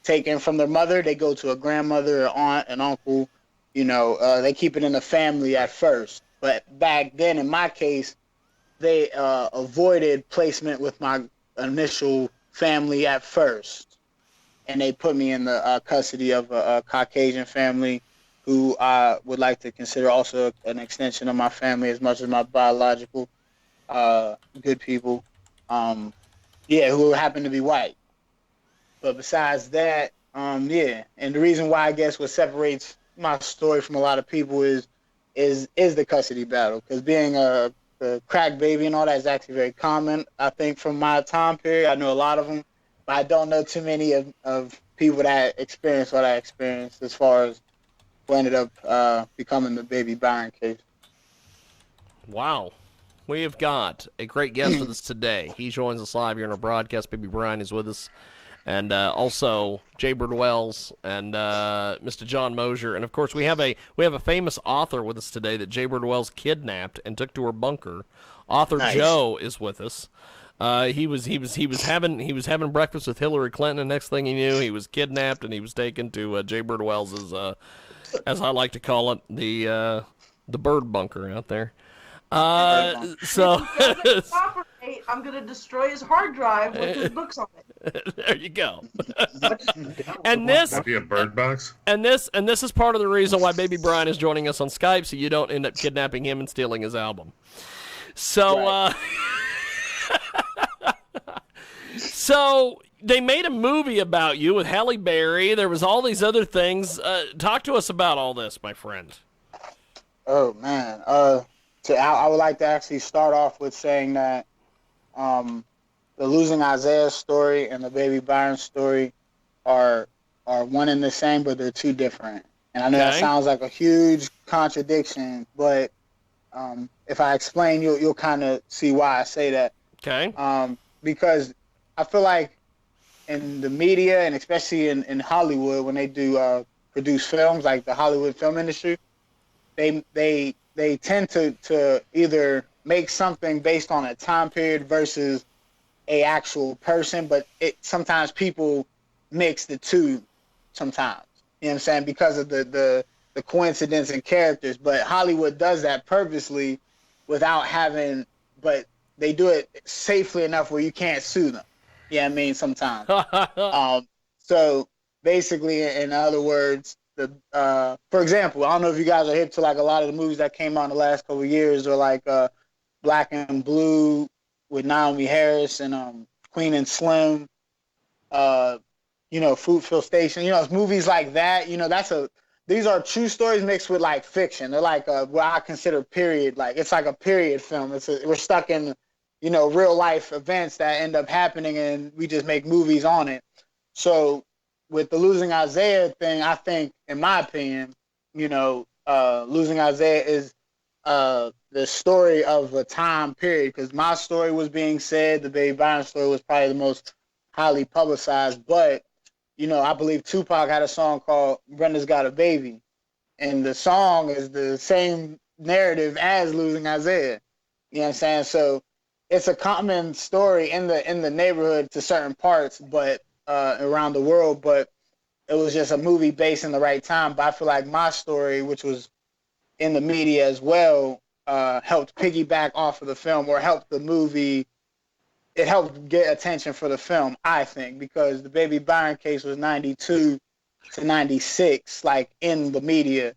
taken from their mother, they go to a grandmother, or aunt, an uncle. You know, they keep it in the family at first. But back then, in my case, they avoided placement with my initial family at first. And they put me in the custody of a Caucasian family who I would like to consider also an extension of my family as much as my biological good people. Who happen to be white. But besides that, and the reason why I guess what separates my story from a lot of people is the custody battle, because being a crack baby and all that is actually very common. I think from my time period, I know a lot of them, but I don't know too many of people that experienced what I experienced as far as what ended up becoming the Baby Byron case. Wow. We have got a great guest with us today. He joins us live here in our broadcast. Baby Byron is with us. And also Jaybird Wells and Mr. John Mosier. And, of course, we have a famous author with us today that Jaybird Wells kidnapped and took to her bunker. Author nice. Joe is with us. He was having breakfast with Hillary Clinton, and next thing he knew, he was kidnapped and he was taken to Jaybird Wells' as I like to call it, the bird bunker out there. So I'm gonna destroy his hard drive with his books on it. There you go. And this that'd be a bird box. And this is part of the reason why Baby Byron is joining us on Skype, so you don't end up kidnapping him and stealing his album. So right. So they made a movie about you with Halle Berry. There was all these other things. Talk to us about all this, my friend. Oh man. I would like to actually start off with saying that the Losing Isaiah story and the Baby Byron story are one and the same, but they're two different. And I know that sounds like a huge contradiction, but if I explain, you'll kind of see why I say that. Okay. Because I feel like in the media, and especially in Hollywood, when they do produce films, like the Hollywood film industry, they tend to either make something based on a time period versus a actual person, but sometimes people mix the two sometimes. You know what I'm saying? Because of the coincidence in characters. But Hollywood does that purposely without having, but they do it safely enough where you can't sue them. You know what I mean? Sometimes. So basically, in other words, for example, I don't know if you guys are hip to like a lot of the movies that came out in the last couple of years, or like Black and Blue with Naomi Harris and Queen and Slim, Fruitville Station, movies like that. These are true stories mixed with like fiction. They're like what I consider period, like it's like a period film. We're stuck in, real life events that end up happening, and we just make movies on it. So with the Losing Isaiah thing, I think, in my opinion, Losing Isaiah is the story of a time period, because my story was being said, the Baby Byron story was probably the most highly publicized, but, I believe Tupac had a song called Brenda's Got a Baby, and the song is the same narrative as Losing Isaiah. You know what I'm saying? So it's a common story in the neighborhood to certain parts, but around the world, but it was just a movie based in the right time. But I feel like my story, which was in the media as well, helped piggyback off of the film, or helped the movie it helped get attention for the film, I think, because the Baby Byron case was 92 to 96, like, in the media,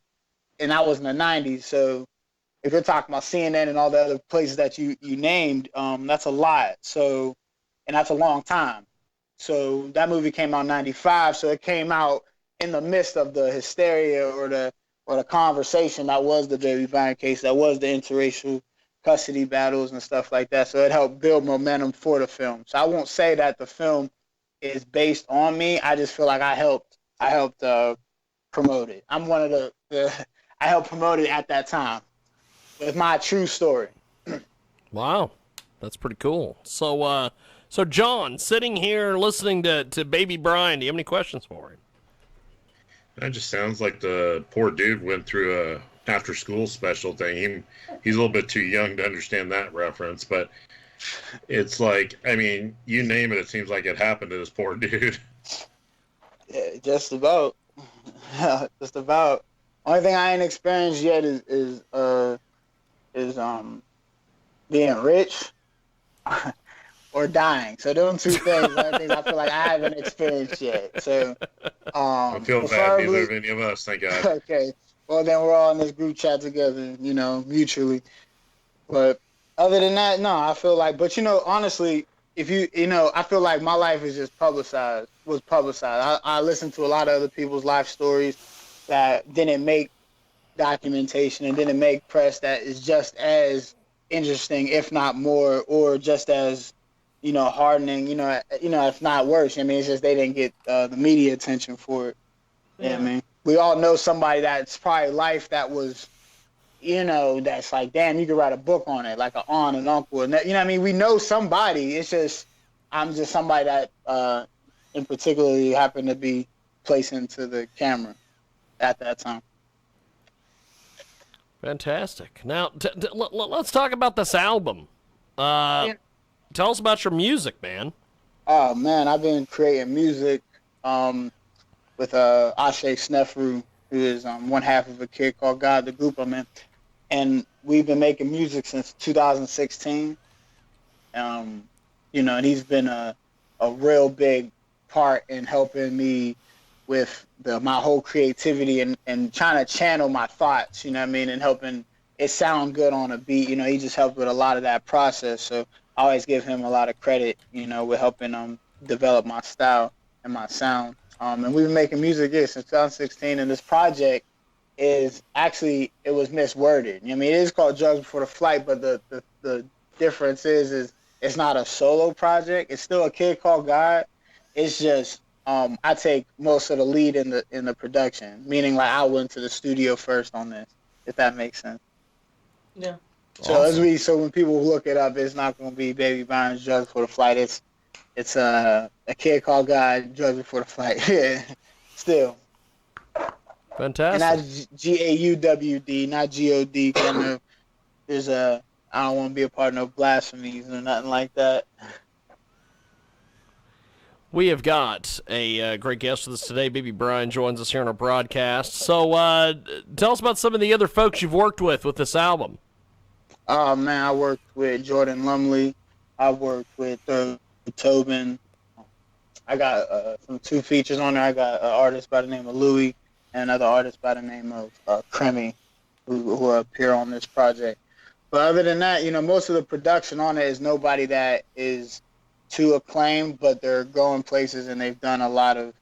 and that was in the 90s. So if you're talking about CNN and all the other places that you named, that's a lot. So, and that's a long time. So that movie came out in 95, so it came out in the midst of the hysteria or the conversation that was the Baby Byron case, that was the interracial custody battles and stuff like that. So it helped build momentum for the film. So I won't say that the film is based on me. I just feel like I helped promote it. I'm one of the I helped promote it at that time. It's my true story. Wow, that's pretty cool. So John, sitting here listening to Baby Brian, do you have any questions for him? That just sounds like the poor dude went through a after-school special thing. He's a little bit too young to understand that reference, but it's like, I mean, you name it, it seems like it happened to this poor dude. Yeah, just about. Just about. Only thing I ain't experienced yet is being rich or dying. So those two things are the things I feel like I haven't experienced yet. So I feel bad, neither of any of us, thank God. Okay. Well, then we're all in this group chat together, mutually. But other than that, no, I feel like, but honestly, if I feel like my life is just publicized. I listened to a lot of other people's life stories that didn't make documentation and didn't make press that is just as interesting, if not more, or just as, hardening, if not worse. I mean, it's just they didn't get the media attention for it. Yeah. I mean, we all know somebody that's probably life that was, that's like, damn, you could write a book on it, like an aunt and uncle. And that, what I mean? We know somebody. It's just, I'm just somebody that in particularly happened to be placed into the camera at that time. Fantastic. Now, let's talk about this album. Tell us about your music, man. Oh, man, I've been creating music with Ashe Snefru, who is one half of a kid called God, the group I'm in. And we've been making music since 2016. And he's been a real big part in helping me with my whole creativity and trying to channel my thoughts, and helping it sound good on a beat. He just helped with a lot of that process. So I always give him a lot of credit, with helping develop my style and my sound. And we've been making music since 2016, and this project is actually, it was misworded. I mean, it is called Drugz Before the Flight, but the difference is it's not a solo project. It's still a kid called God. It's just I take most of the lead in the production, meaning like I went to the studio first on this, if that makes sense. Yeah. So awesome. So when people look it up, it's not going to be Baby Byron's Drugz Before the Flight. It's a kid called God, Drugz Before the Flight. Yeah, still. Fantastic. And that's GAUWD, not GOD. Cause I know I don't want to be a part of no blasphemies or nothing like that. We have got a great guest with us today. Baby Brian joins us here on our broadcast. So tell us about some of the other folks you've worked with this album. Oh, man, I worked with Jordan Lumley. I worked with Tobin. I got some 2 features on there. I got an artist by the name of Louis and another artist by the name of Cremy who appear on this project. But other than that, most of the production on it is nobody that is too acclaimed, but they're going places and they've done a lot of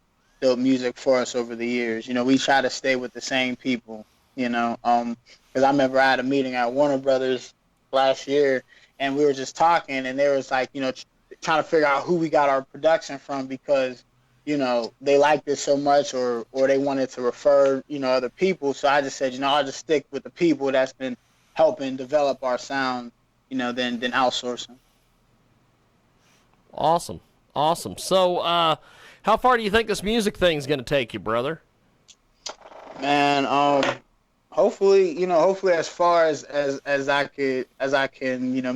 dope music for us over the years. We try to stay with the same people, because I remember I had a meeting at Warner Brothers last year and we were just talking and they was like, trying to figure out who we got our production from because, they liked it so much or they wanted to refer, other people. So I just said, I'll just stick with the people that's been helping develop our sound, than outsourcing. Awesome. So, how far do you think this music thing's going to take you, brother? Man, hopefully as far as I can,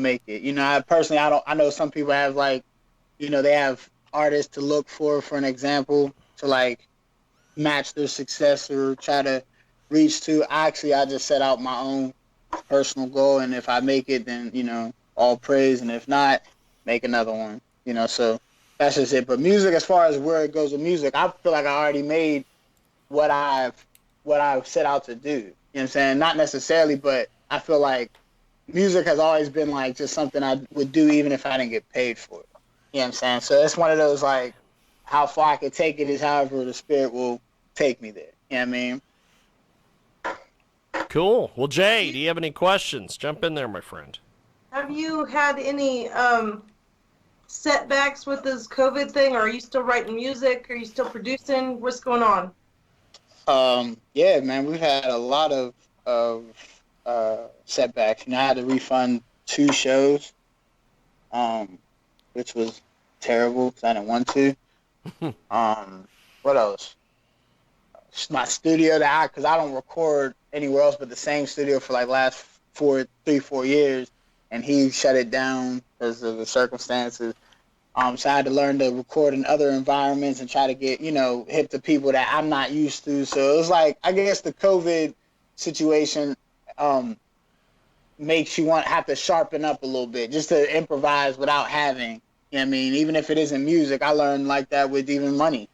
make it. I know some people have they have artists to look for an example to match their success or try to reach to. I just set out my own personal goal, and if I make it, then all praise, and if not, make another one. So that's just it. But music, as far as where it goes with music, I feel like I already made what I've set out to do. You know what I'm saying? Not necessarily, but I feel like music has always been like just something I would do even if I didn't get paid for it. You know what I'm saying? So it's one of those like how far I can take it is however the spirit will take me there. You know what I mean? Cool. Well, Jay, do you have any questions? Jump in there, my friend. Have you had any setbacks with this COVID thing? Or are you still writing music? Are you still producing? What's going on? Yeah, man, we've had a lot of setbacks. I had to refund 2 shows, which was terrible because I didn't want to. What else? My studio because I don't record anywhere else but the same studio for like last 4 years, and he shut it down because of the circumstances. So I had to learn to record in other environments and try to get, hip to people that I'm not used to. So it was like, I guess the COVID situation makes you have to sharpen up a little bit just to improvise without having, even if it isn't music. I learned like that with even money.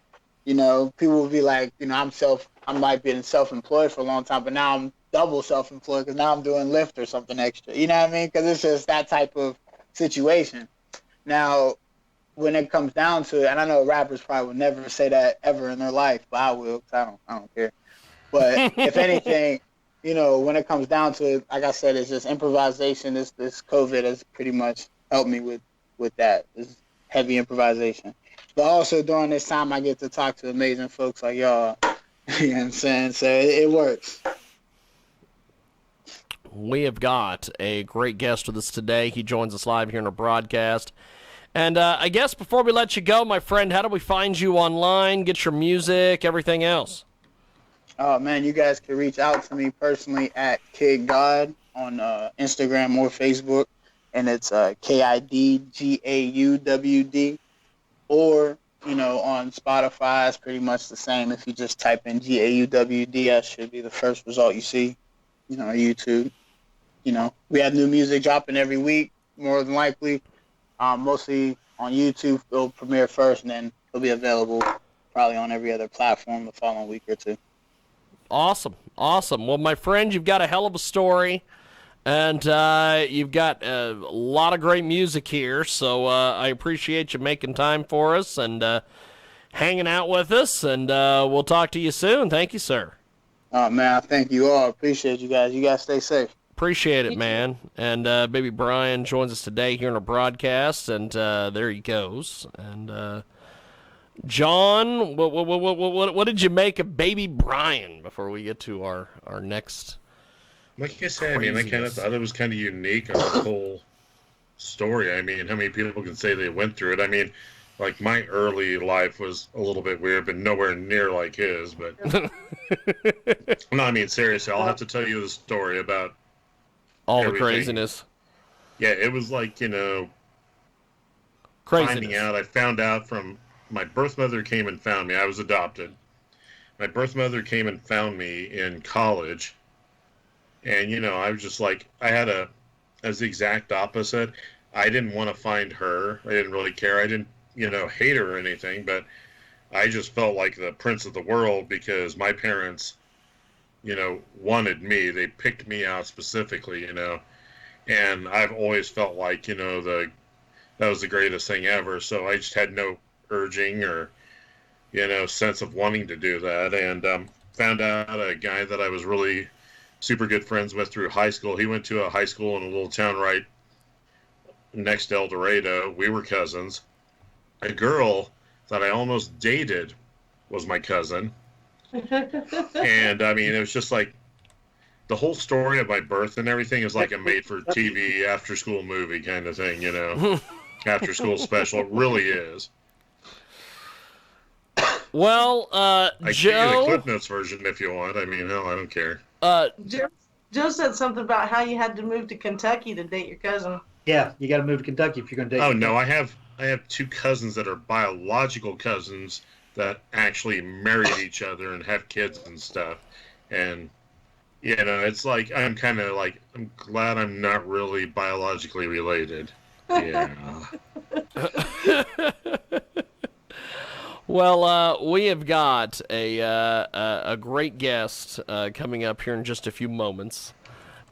People will be like, I might be self-employed for a long time, but now I'm double self-employed because now I'm doing Lyft or something extra. You know what I mean? Because it's just that type of situation. Now, when it comes down to it, and I know rappers probably would never say that ever in their life, but I will because I don't care. But if anything, when it comes down to it, like I said, it's just improvisation. This COVID has pretty much helped me with that. This heavy improvisation. But also during this time, I get to talk to amazing folks like y'all. You know what I'm saying? So it works. We have got a great guest with us today. He joins us live here in our broadcast. And I guess before we let you go, my friend, how do we find you online, get your music, everything else? Oh, man, you guys can reach out to me personally at Kid God on Instagram or Facebook. And it's KIDGAUWD. Or, on Spotify, it's pretty much the same. If you just type in GAUWD, that should be the first result you see. YouTube. We have new music dropping every week, more than likely. Mostly on YouTube, it'll premiere first, and then it'll be available probably on every other platform the following week or 2. Awesome. Well, my friend, you've got a hell of a story, and you've got a lot of great music here, so I appreciate you making time for us and hanging out with us, and we'll talk to you soon. Thank you, sir. Oh, man, I thank you all. Appreciate you guys. You guys stay safe. Appreciate it, man. And Baby Brian joins us today here in our broadcast, and there he goes. And John, what did you make of Baby Brian before we get to our next? Like I said, I kind of thought it was kind of unique on the whole story. How many people can say they went through it? Like my early life was a little bit weird, but nowhere near like his. But no, seriously, I'll have to tell you the story about all everything. The craziness. Yeah, it was like, craziness. Finding out. I found out from my birth mother came and found me. I was adopted. My birth mother came and found me in college. And, I was just like, I was the exact opposite. I didn't want to find her. I didn't really care. I didn't, hate her or anything, but I just felt like the prince of the world because my parents, wanted me. They picked me out specifically, and I've always felt like, that was the greatest thing ever. So I just had no urging or, sense of wanting to do that. And found out a guy that I was really super good friends with through high school. He went to a high school in a little town right next to El Dorado. We were cousins. A girl that I almost dated was my cousin. And it was just like the whole story of my birth and everything is like a made-for-TV after-school movie kind of thing, after-school special. It really is. Well, I can Joe... give you the Clip Notes version if you want. Hell, I don't care. Joe said something about how you had to move to Kentucky to date your cousin. Yeah, you got to move to Kentucky if you're going to date. Oh, no, I have 2 cousins that are biological cousins that actually married each other and have kids and stuff. And, it's like, I'm kind of like, I'm glad I'm not really biologically related. Yeah. Well, we have got a great guest coming up here in just a few moments.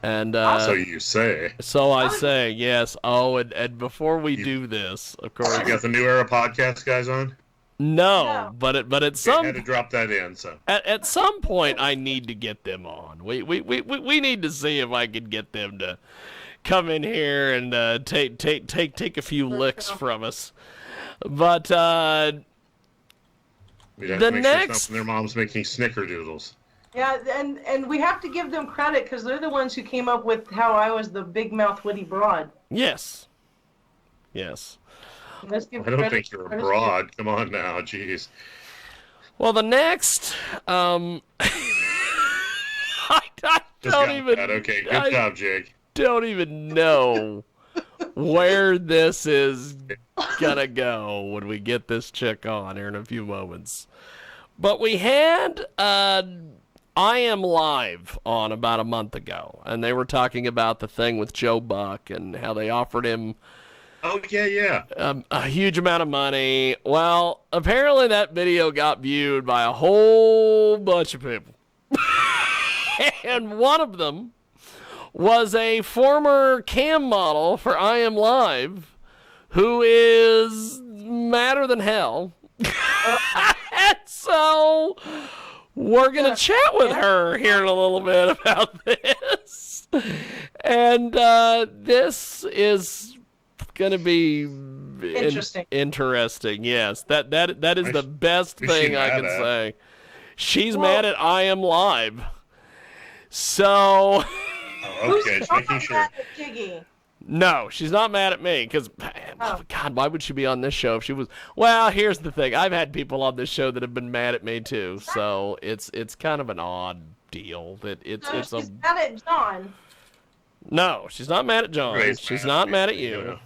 And so you say. So I say, yes. Oh, and before we do this, of course. You got the New Era podcast guys on? No, but at some I had to drop that in. So at some point, I need to get them on. We need to see if I can get them to come in here and take a few licks from us. But we'd have the to make next sure their mom's making snickerdoodles. Yeah, and we have to give them credit because they're the ones who came up with how I was the big mouth witty broad. Yes. Let's give I don't credit. think you're a broad. Come on now, jeez. Well, the next, I don't even. Okay, good job, Jake. Don't even know where this is gonna go when we get this chick on here in a few moments. But we had I Am Live on about a month ago, and they were talking about the thing with Joe Buck and how they offered him Oh, yeah. a huge amount of money. Well, apparently that video got viewed by a whole bunch of people. And one of them was a former cam model for I Am Live who is madder than hell. And so we're going to chat with her here in a little bit about this. And this is going to be interesting. Yes, that is the best thing I can say. She's mad at I Am Live. So Okay, just making sure. Jiggy? no, she's not mad at me because, God, why would she be on this show if she was? Well, here's the thing. I've had people on this show that have been mad at me too, so it's kind of an odd deal. That it's She's mad at John. No, she's not mad at John. Ray's She's mad not at mad me, at you. you know.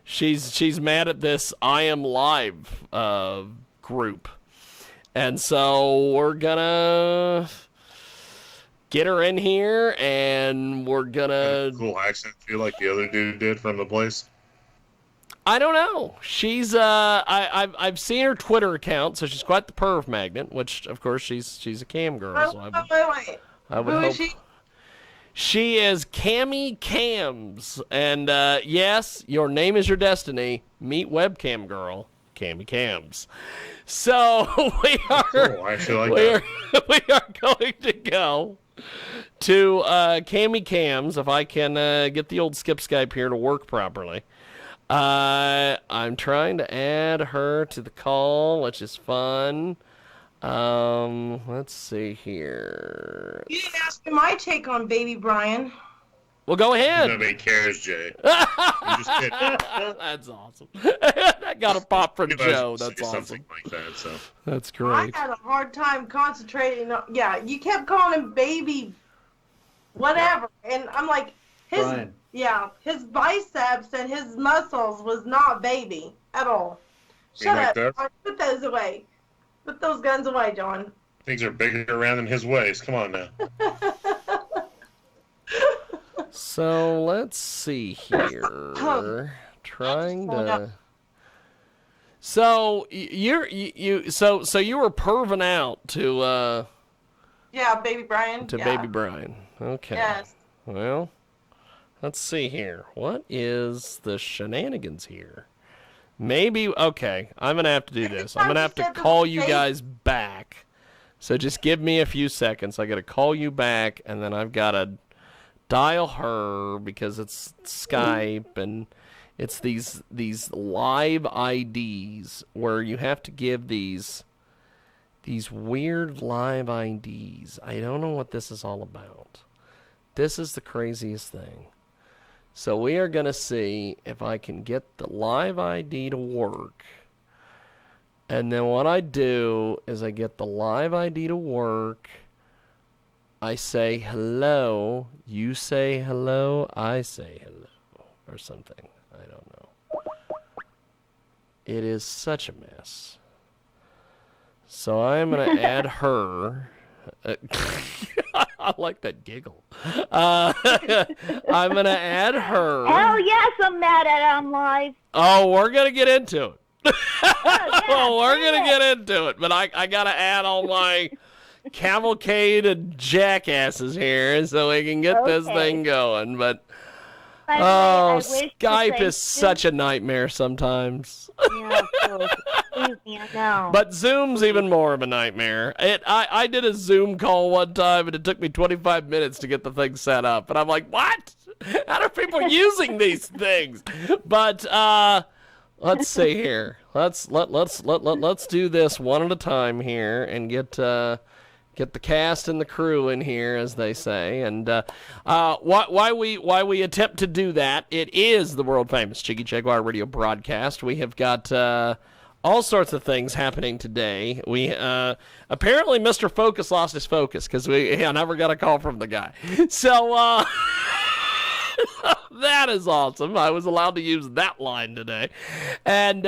She's mad at this I Am Live group. And so we're gonna get her in here and we're gonna Cool accent feel like the other dude did from the place. I don't know. She's I've seen her Twitter account, so she's quite the perv magnet, which of course she's a cam girl, so Wait. I would Who hope is she? She is CammiCams, and yes, your name is your destiny. Meet webcam girl, CammiCams. So we are Cool, I actually like that. we are going to go to CammiCams if I can get the old Skip Skype here to work properly. I'm trying to add her to the call, which is fun. Let's see here. You didn't ask me my take on Baby Byron. Well, go ahead. Nobody cares, Jay. I'm just kidding. That's awesome. That got a pop from You guys Joe. say That's awesome. something like that. So That's I great. had a hard time concentrating. Yeah, you kept calling him Baby whatever. And I'm like, Brian. his biceps and his muscles was not baby at all. You Shut like up. that? John. Put those away. Put those guns away, John. things are bigger around than his waist. Come on now. So let's see here. Trying to. So you were perving out to Yeah, Baby Byron. Yeah. Baby Byron. Okay. Yes. Well, let's see here. What is the shenanigans here? Maybe, okay, I'm going to have to do this. I'm going to have to call you guys back. So just give me a few seconds. I got to call you back, and then I've got to dial her because it's Skype, and it's these live IDs where you have to give these weird live IDs. I don't know what this is all about. This is the craziest thing. So we are going to see if I can get the live ID to work. And then what I do is I get the live ID to work. I say hello. You say hello. I say hello. Or something. I don't know. It is such a mess. So I'm going to add her. I like that giggle. I'm going to add her. Hell yes, I'm mad at I'm live. Oh, we're going to get into it. Oh, we're going to get into it. But I got to add all my cavalcade of jackasses here so we can get this thing going. But, By the way, I wish to Skype say is such a nightmare sometimes. Yeah, please, no. But Zoom's even more of a nightmare. I did a Zoom call one time, and it took me 25 minutes to get the thing set up. And I'm like, what? How are people using these things? But let's see here. Let's do this one at a time here and get the cast and the crew in here, as they say. And why we attempt to do that, it is the world-famous Jiggy Jaguar radio broadcast. We have got all sorts of things happening today. We apparently Mr. Focus lost his focus because I never got a call from the guy. So that is awesome. I was allowed to use that line today. And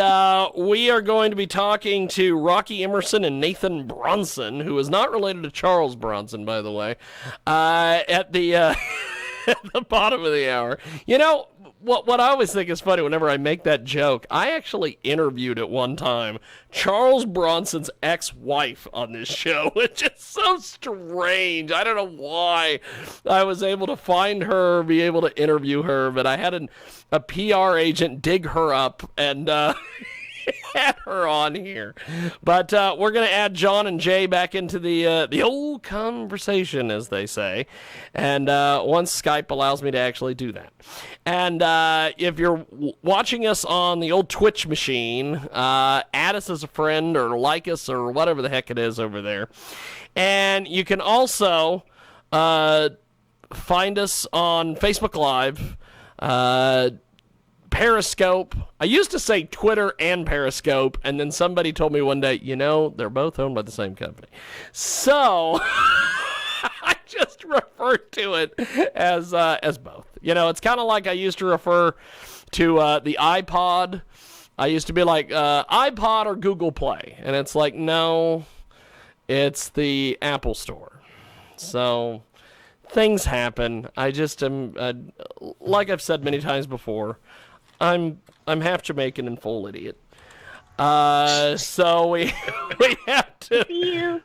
we are going to be talking to Rocky Emerson and Nathan Bronson, who is not related to Charles Bronson, by the way, at the at the bottom of the hour. You know, what I always think is funny whenever I make that joke, I actually interviewed at one time Charles Bronson's ex-wife on this show, which is so strange. I don't know why I was able to find her, be able to interview her, but I had a PR agent dig her up and had her on here. But we're going to add John and Jay back into the old conversation, as they say. And once Skype allows me to actually do that. And if you're watching us on the old Twitch machine, add us as a friend or like us or whatever the heck it is over there. And you can also find us on Facebook Live, Periscope. I used to say Twitter and Periscope, and then somebody told me one day, they're both owned by the same company. So I just refer to it as both. It's kind of like I used to refer to the iPod. I used to be like iPod or Google Play, and it's like, no, it's the Apple Store. So things happen. I just am, like I've said many times before, I'm half Jamaican and full idiot. So we have to. See you.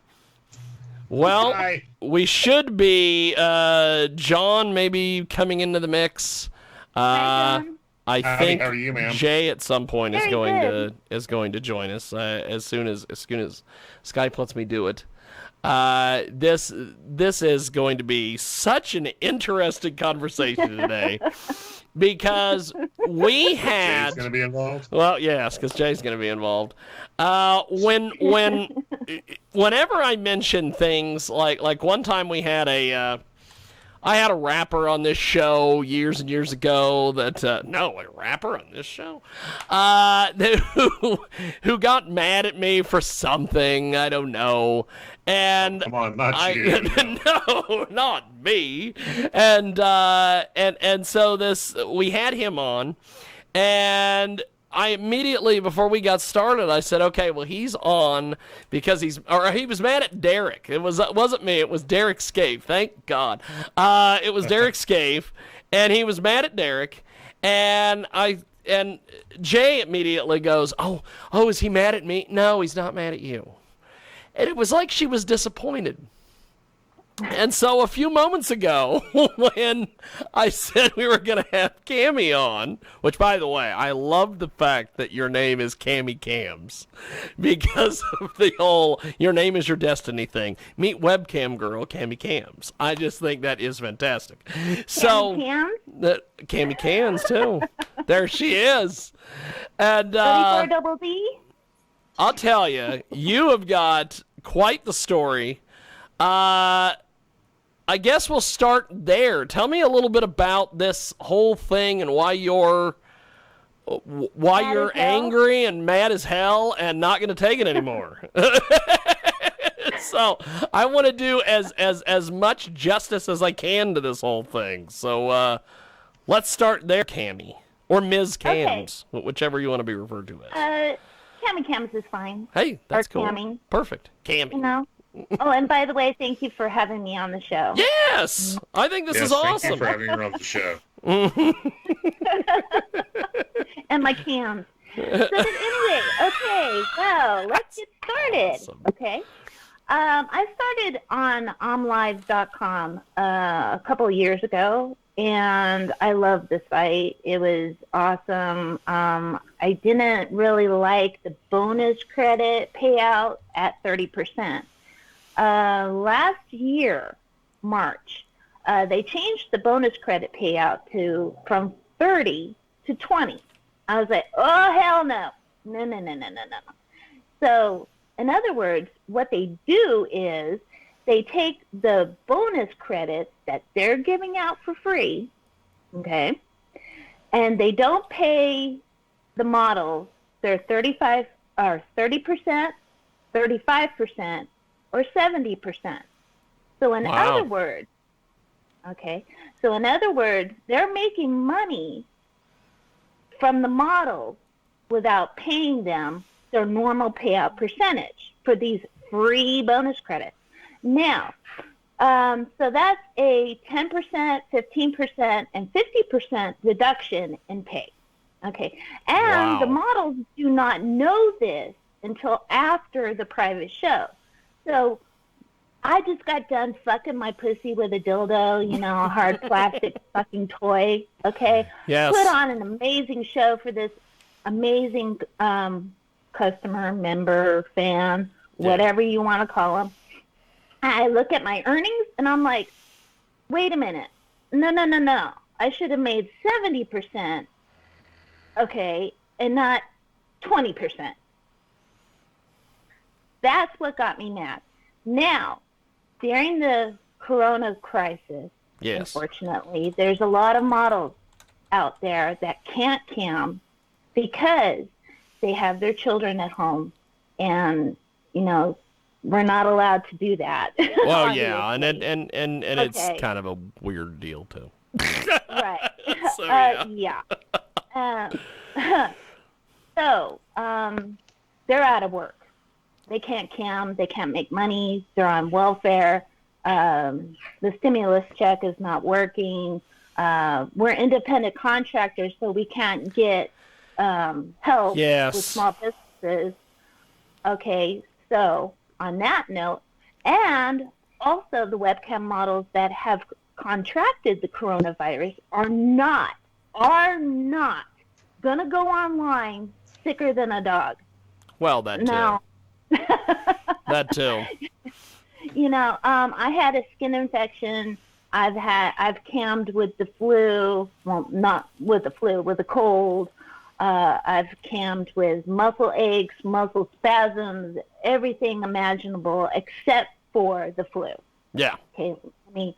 Well, Hi. we should be John maybe coming into the mix. Hi, John. I Howdy, think how are you, ma'am? Jay at some point is Very going good. to join us as soon as Skype lets me do it. This is going to be such an interesting conversation today. Because we had... Jay's going to be involved? Well, yes, because Jay's going to be involved. Whenever I mention things, like one time we had I had a rapper on this show years and years ago that, a rapper on this show? Who got mad at me for something, I don't know. And Come on, not you. No, not me. And so we had him on, and I immediately, before we got started, I said, okay, well, he's on because he was mad at Derek. It wasn't me. It was Derek Scaife. Thank God. It was Derek Scaife, and he was mad at Derek, and Jay immediately goes, oh, is he mad at me? No, he's not mad at you. And it was like she was disappointed. And so a few moments ago, when I said we were going to have Cammy on, which, by the way, I love the fact that your name is CammiCams because of the whole your name is your destiny thing. Meet webcam girl CammiCams. I just think that is fantastic. So CammiCams too. There she is. And 34 double D. I'll tell you, you have got quite the story. I guess we'll start there. Tell me a little bit about this whole thing and why you're angry and mad as hell and not going to take it anymore. So I want to do as much justice as I can to this whole thing. So let's start there, Cammy, or Ms. Cams, whichever you want to be referred to as. CammiCams is fine. Hey, that's or cool. Cammy. Perfect. Cammy. Oh, and by the way, thank you for having me on the show. Yes, I think this is Thank you awesome. for having her on the show. And my cams. So anyway, okay, so let's get started. Awesome. Okay. I started on omlive.com a couple of years ago, and I loved the site. It was awesome. I didn't really like the bonus credit payout at 30%. Last year, March, they changed the bonus credit payout from 30 to 20. I was like, oh, hell no. No. So, in other words, what they do is they take the bonus credits that they're giving out for free, okay, and they don't pay the models their 30%, 35%, or 70%. So in Wow. other words, they're making money from the models without paying them their normal payout percentage for these free bonus credits. Now, so that's a 10%, 15%, and 50% reduction in pay. Okay, and Wow. the models do not know this until after the private show. So I just got done fucking my pussy with a dildo, a hard plastic fucking toy, okay? Yes. Put on an amazing show for this amazing customer, member, fan, whatever you want to call them. I look at my earnings, and I'm like, wait a minute. No. I should have made 70%, okay, and not 20%. That's what got me mad. Now, during the corona crisis, Yes. unfortunately, there's a lot of models out there that can't cam because they have their children at home, and we're not allowed to do that. Well, yeah, and obviously. it's Okay. kind of a weird deal too. Right. So, yeah. So they're out of work. They can't cam. They can't make money. They're on welfare. The stimulus check is not working. We're independent contractors, so we can't get help Yes. with small businesses. Okay, so on that note, and also the webcam models that have contracted the coronavirus are not gonna go online sicker than a dog. Well, that too. No. That too. I had a skin infection. I've cammed with the flu. Well, not with the flu, with a cold. I've cammed with muscle aches, muscle spasms, everything imaginable except for the flu. Yeah. Okay, I mean,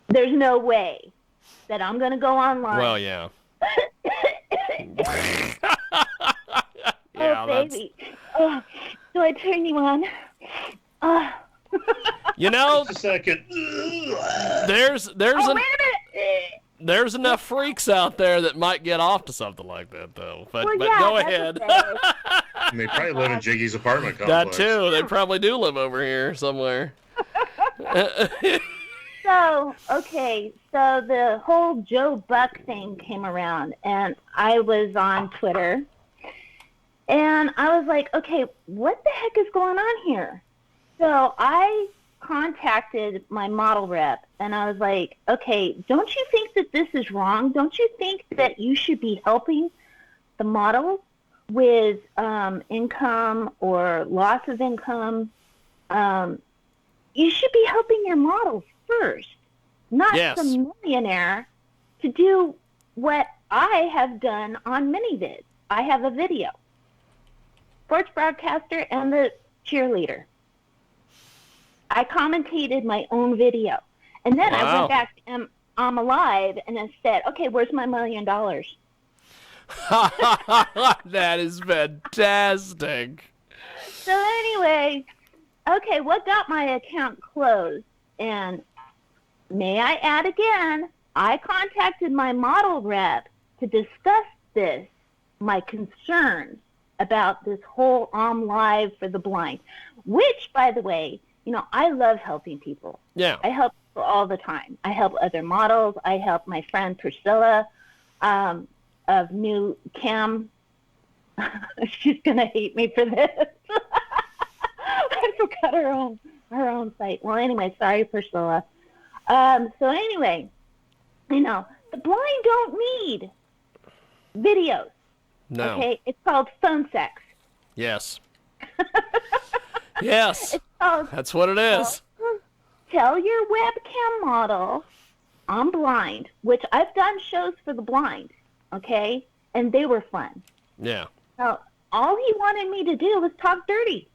there's no way that I'm going to go online. Well, yeah. Oh, baby. Oh, do I turn you on? Oh. Just a second. there's Oh, wait a minute. there's enough freaks out there that might get off to something like that, though. But Well, yeah, go that's ahead. okay. And they probably live in Jiggy's apartment That complex. too. They probably do live over here somewhere. So the whole Joe Buck thing came around, and I was on Twitter, and I was like, okay, what the heck is going on here? So I contacted my model rep, and I was like, okay, don't you think that this is wrong? Don't you think that you should be helping the models with income or loss of income? You should be helping your models first, not Yes. some millionaire to do what I have done on MiniVids. I have a video. Sports broadcaster and the cheerleader. I commentated my own video. And then I Wow. went back to I'm Alive and then said, okay, where's my $1 million? That is fantastic. So anyway, okay, what got my account closed? And may I add again, I contacted my model rep to discuss this, my concerns about this whole Live for the blind, which, by the way, I love helping people. Yeah. I help people all the time. I help other models. I help my friend Priscilla of New Cam. She's gonna hate me for this. I forgot her own site. Well, anyway, sorry, Priscilla. So anyway, the blind don't need videos. No. Okay, it's called phone sex. Yes. Yes. It's called, That's what it is. tell your webcam model, I'm blind, which I've done shows for the blind, okay, and they were fun. Yeah. So all he wanted me to do was talk dirty.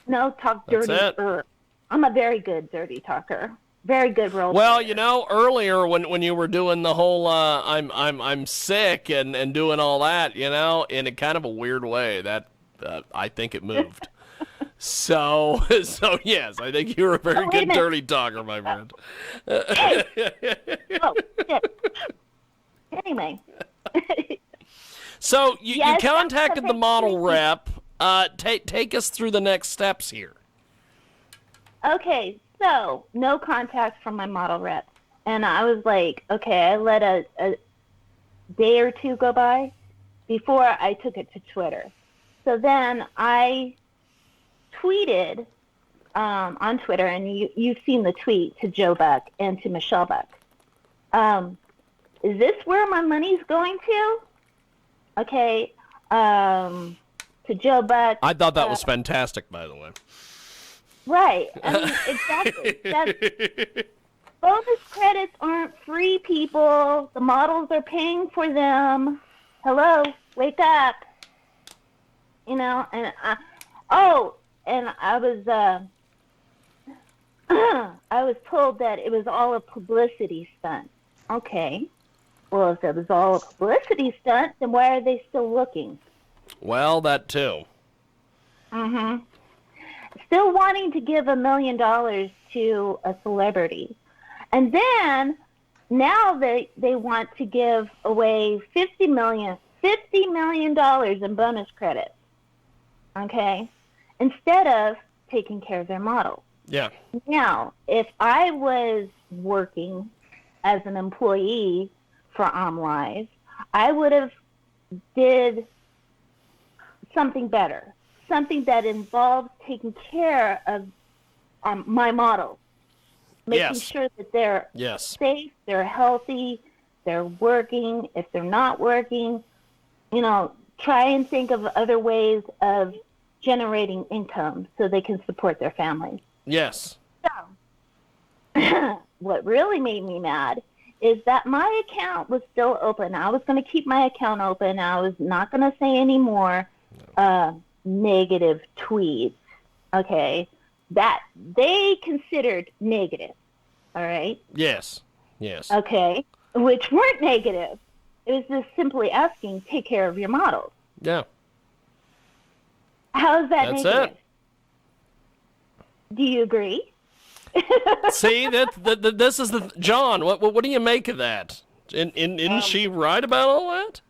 No, talk That's dirty. it. I'm a very good dirty talker. Very good role. Well, player. earlier when you were doing the whole I'm sick and doing all that, in a kind of a weird way, that I think it moved. So yes, I think you're a very good dirty talker, my friend. Oh, shit. Anyway. So you Yes, contacted the that's model amazing. rep. Take us through the next steps here. Okay, so no contact from my model rep. And I was like, okay, I let a day or two go by before I took it to Twitter. So then I tweeted on Twitter, and you've seen the tweet to Joe Buck and to Michelle Buck. Is this where my money's going to? Okay, to Joe Buck. I thought that was fantastic, by the way. Right. I mean, exactly. Bonus credits aren't free, people. The models are paying for them. Hello, wake up. And I was I was told that it was all a publicity stunt. Okay. Well, if it was all a publicity stunt, then why are they still looking? Well, that too. Mm-hmm. Still wanting to give $1 million to a celebrity. And then now they want to give away $50 million in bonus credits. Okay? Instead of taking care of their model. Yeah. Now, if I was working as an employee for OmLive, I would have did something better. Something that involves taking care of my models, making sure that they're safe, they're healthy, they're working. If they're not working, try and think of other ways of generating income so they can support their families. Yes. So, what really made me mad is that my account was still open. I was going to keep my account open. I was not going to say any more negative tweets, okay, that they considered negative, all right? Yes. Okay, which weren't negative. It was just simply asking, take care of your models. Yeah. How is that That's negative? it. Do you agree? See, this is the John. What do you make of that? Isn't she right about all that?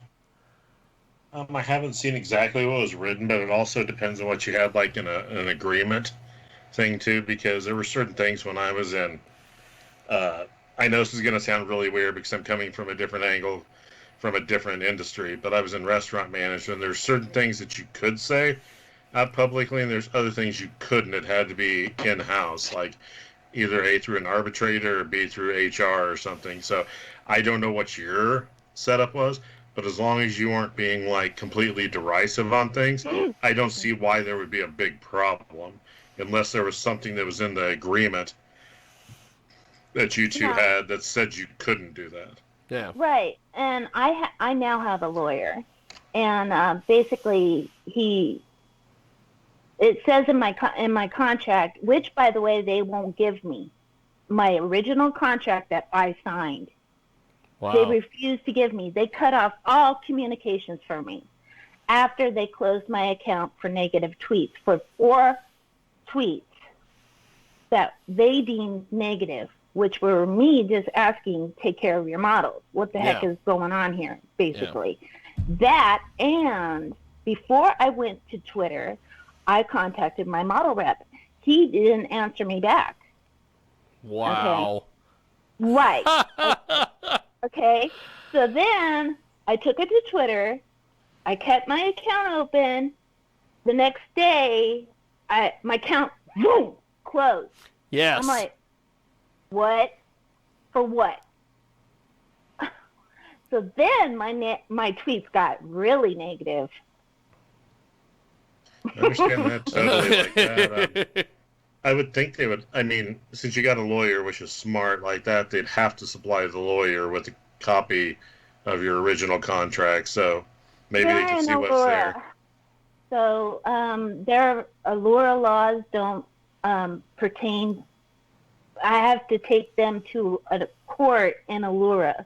I haven't seen exactly what was written, but it also depends on what you had, like in an agreement thing too. Because there were certain things when I was in. I know this is going to sound really weird because I'm coming from a different angle, from a different industry. But I was in restaurant management. There's certain things that you could say publicly, and there's other things you couldn't. It had to be in house, like either A, through an arbitrator, or B, through HR or something. So I don't know what your setup was. But as long as you weren't being like completely derisive on things, I don't see why there would be a big problem, unless there was something that was in the agreement that you two had that said you couldn't do that. Yeah. Right, and I now have a lawyer, and basically it says in my contract, which by the way they won't give me, my original contract that I signed. Wow. They refused to give me. They cut off all communications from me after they closed my account for negative tweets, for 4 tweets that they deemed negative, which were me just asking, take care of your models. What the heck is going on here, basically? Yeah. That, and before I went to Twitter, I contacted my model rep. he didn't answer me back. Wow. Okay. Right. Okay. So then I took it to Twitter. I kept my account open. The next day, my account, boom, closed. Yes. I'm like, what? For what? So then my tweets got really negative. I understand that totally like that. I would think they would, I mean, since you got a lawyer, which is smart like that, they'd have to supply the lawyer with a copy of your original contract, so maybe they can see what's there. So their Allura laws don't pertain. I have to take them to a court in Allura.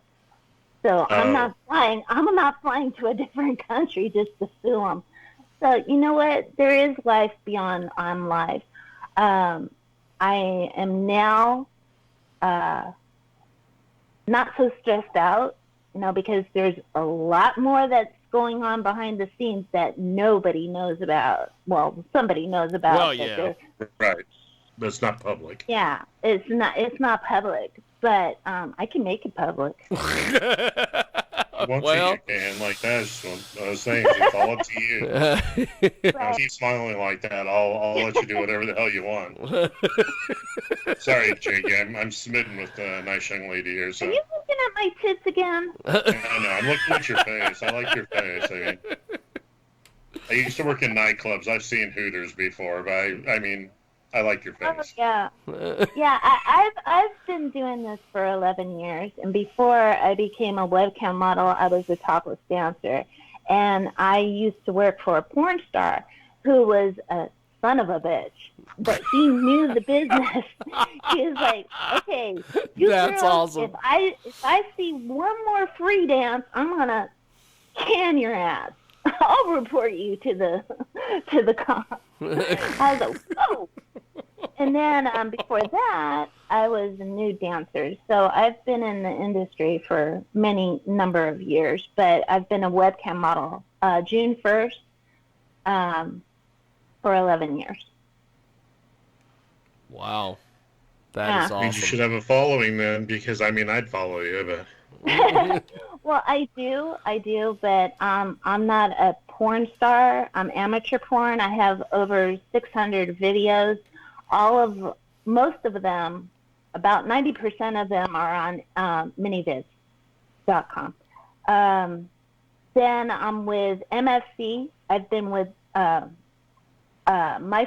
So I'm not flying to a different country just to sue them. So you know what? There is life beyond I'm live. I am now not so stressed out, because there's a lot more that's going on behind the scenes that nobody knows about. Well, somebody knows about. Well, yeah. Right. But it's not public. Yeah, it's not public, but I can make it public. Once you can, like that's what I was saying. It's all up to you. Right. Keep smiling like that. I'll let you do whatever the hell you want. Sorry, Jiggy. I'm smitten with a nice young lady here. So. Are you looking at my tits again? No, I'm looking at your face. I like your face. I mean, I used to work in nightclubs. I've seen Hooters before, but I mean, I like your face. Oh, yeah. I've been doing this for 11 years, and before I became a webcam model, I was a topless dancer, and I used to work for a porn star who was a son of a bitch, but he knew the business. He was like, "Okay, you that's girls, awesome. If I see one more free dance, I'm gonna can your ass. I'll report you to the cops." I was like, "Whoa." And then before that, I was a nude dancer. So I've been in the industry for many number of years, but I've been a webcam model June 1st for 11 years. Wow. That is awesome. You should have a following then, because, I mean, I'd follow you, but... Well, I do, but I'm not a porn star. I'm amateur porn. I have over 600 videos. Most of them, about 90% of them are on minivids.com. Then I'm with MFC. I've been with My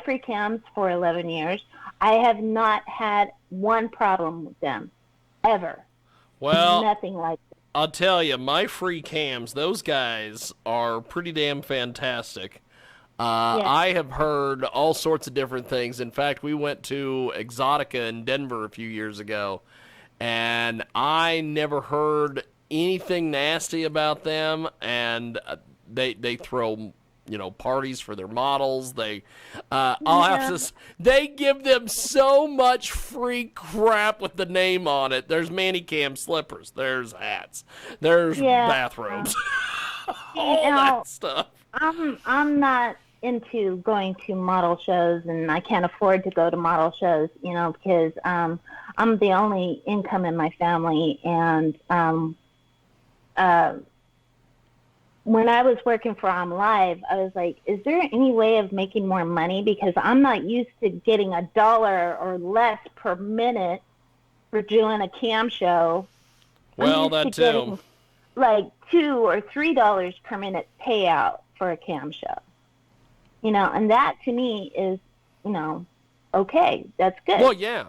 Free Cams for 11 years. I have not had one problem with them, ever. Well, nothing like that. I'll tell you, My Free Cams, those guys are pretty damn fantastic. I have heard all sorts of different things. In fact, we went to Exotica in Denver a few years ago, and I never heard anything nasty about them. And they throw, parties for their models. They give them so much free crap with the name on it. There's Manicam slippers. There's hats. There's bathrobes. All that stuff. I'm not into going to model shows, and I can't afford to go to model shows, because I'm the only income in my family. And when I was working for I'm Live, I was like, is there any way of making more money? Because I'm not used to getting $1 or less per minute for doing a cam show. Well, that too. Getting like $2 or $3 per minute payout for a cam show. And that to me is, okay, that's good. Well, yeah.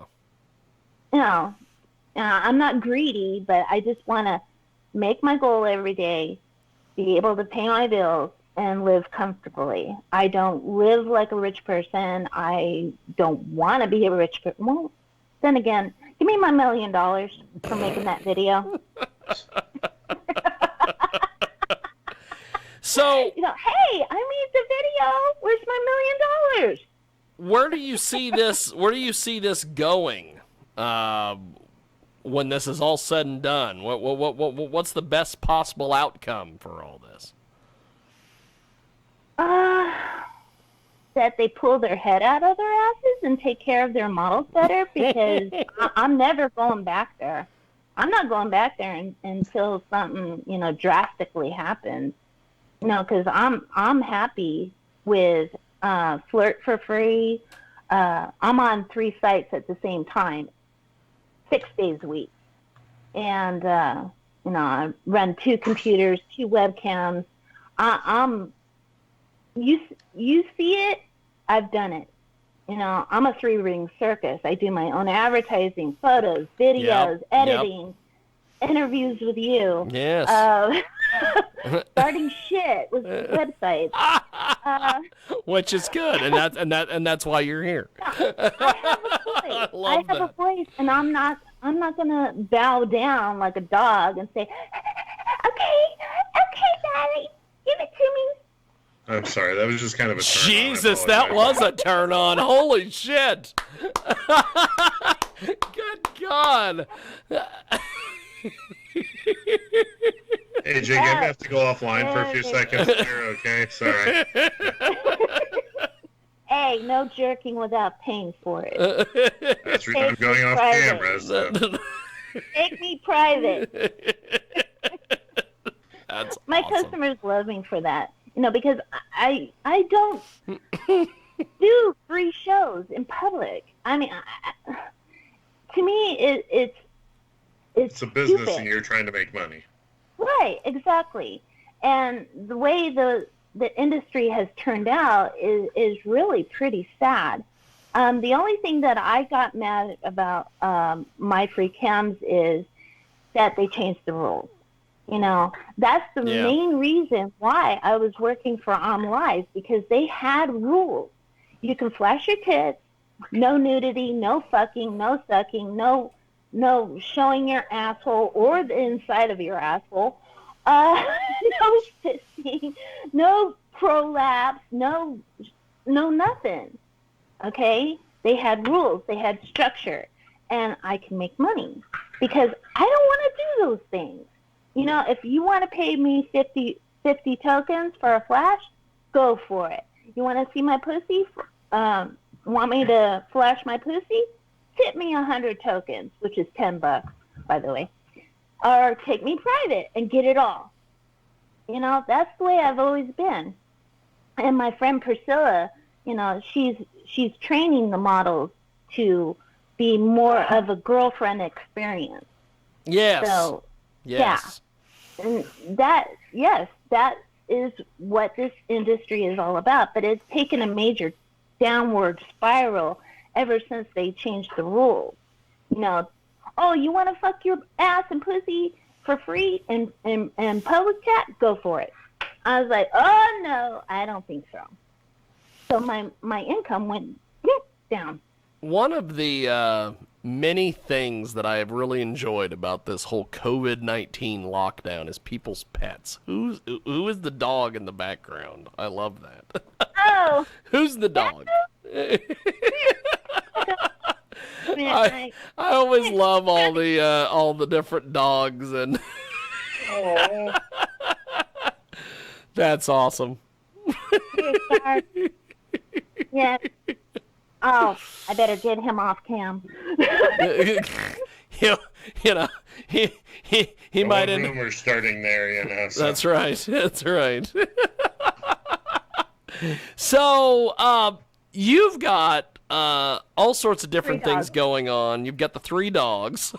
I'm not greedy, but I just want to make my goal every day, be able to pay my bills, and live comfortably. I don't live like a rich person. I don't want to be a rich person. Well, then again, give me my $1 million for making that video. So, hey, I made the video. Where's my $1 million? Where do you see this? Where do you see this going when this is all said and done? What's the best possible outcome for all this? that they pull their head out of their asses and take care of their models better, because I'm never going back there. I'm not going back there until something, drastically happens. Because I'm happy with Flirt for Free. I'm on 3 sites at the same time, 6 days a week. And, I run 2 computers, 2 webcams. You see it, I've done it. I'm a 3-ring circus. I do my own advertising, photos, videos, editing, interviews with you. Yes. Starting shit with websites. Which is good, and that's why you're here. I have a voice, and I'm not gonna bow down like a dog and say, okay, Daddy, give it to me. I'm sorry, that was just kind of a turn Jesus, on. that was a turn on. Holy shit. Good God. Hey, Jiggy, I'm going to have to go offline for a few seconds here, okay? Sorry. Hey, no jerking without paying for it. That's right, I'm going off camera. So. Take me private. That's My awesome. customers love me for that. Because I don't do free shows in public. I mean, to me, it's a business stupid. and you're trying to make money. Right, exactly. And the way the industry has turned out is really pretty sad. The only thing that I got mad about my free cams is that they changed the rules. That's the main reason why I was working for Live, because they had rules. You can flash your tits, no nudity, no fucking, no sucking, no showing your asshole or the inside of your asshole, no fisting, no prolapse, no nothing. Okay? They had rules, they had structure, and I can make money because I don't want to do those things. If you want to pay me 50 tokens for a flash, go for it. You want to see my pussy? Want me to flash my pussy? Tip me 100 tokens, which is $10, by the way. Or take me private and get it all. That's the way I've always been. And my friend Priscilla, she's training the models to be more of a girlfriend experience. Yes. So, yes. Yeah. And that is what this industry is all about. But it's taken a major downward spiral ever since they changed the rules. Oh, you want to fuck your ass and pussy for free in public chat? Go for it. I was like, oh, no, I don't think so. So my income went down. One of the many things that I have really enjoyed about this whole COVID-19 lockdown is people's pets. Who is the dog in the background? I love that. Oh. Who's the dog? I always love all the different dogs, and that's awesome. Yeah. Oh, I better get him off cam. He might end. Rumors starting there, So. That's right. That's right. So, you've got all sorts of different things going on. You've got the 3 dogs.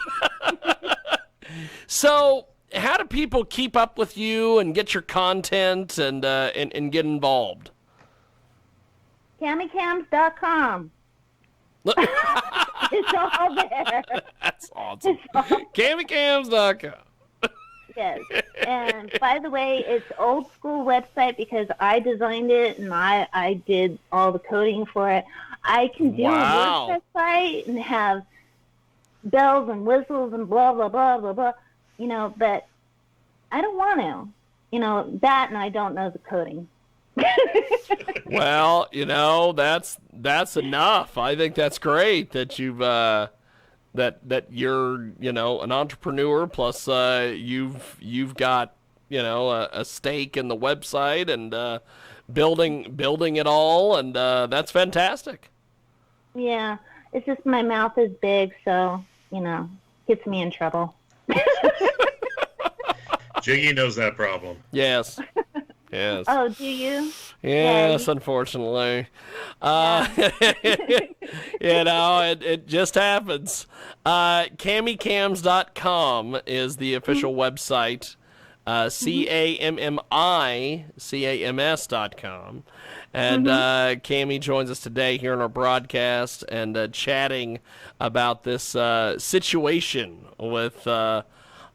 So, how do people keep up with you and get your content and get involved? CammiCams.com. It's all there. That's awesome. CammiCams.com. Yes. And by the way, it's old school website because I designed it and I did all the coding for it. I can do a WordPress site and have bells and whistles and blah, blah, blah, blah, blah, but I don't want to. That and I don't know the coding. Well, that's enough. I think that's great that you've that you're an entrepreneur, plus you've got a stake in the website and building it all, and that's fantastic. Yeah, it's just my mouth is big, so, gets me in trouble. Jiggy knows that problem. Yes. Yes. Oh, do you? Yes, unfortunately. It just happens. CammiCams.com is the official website. CammiCams.com. And Cammi joins us today here in our broadcast and chatting about this situation with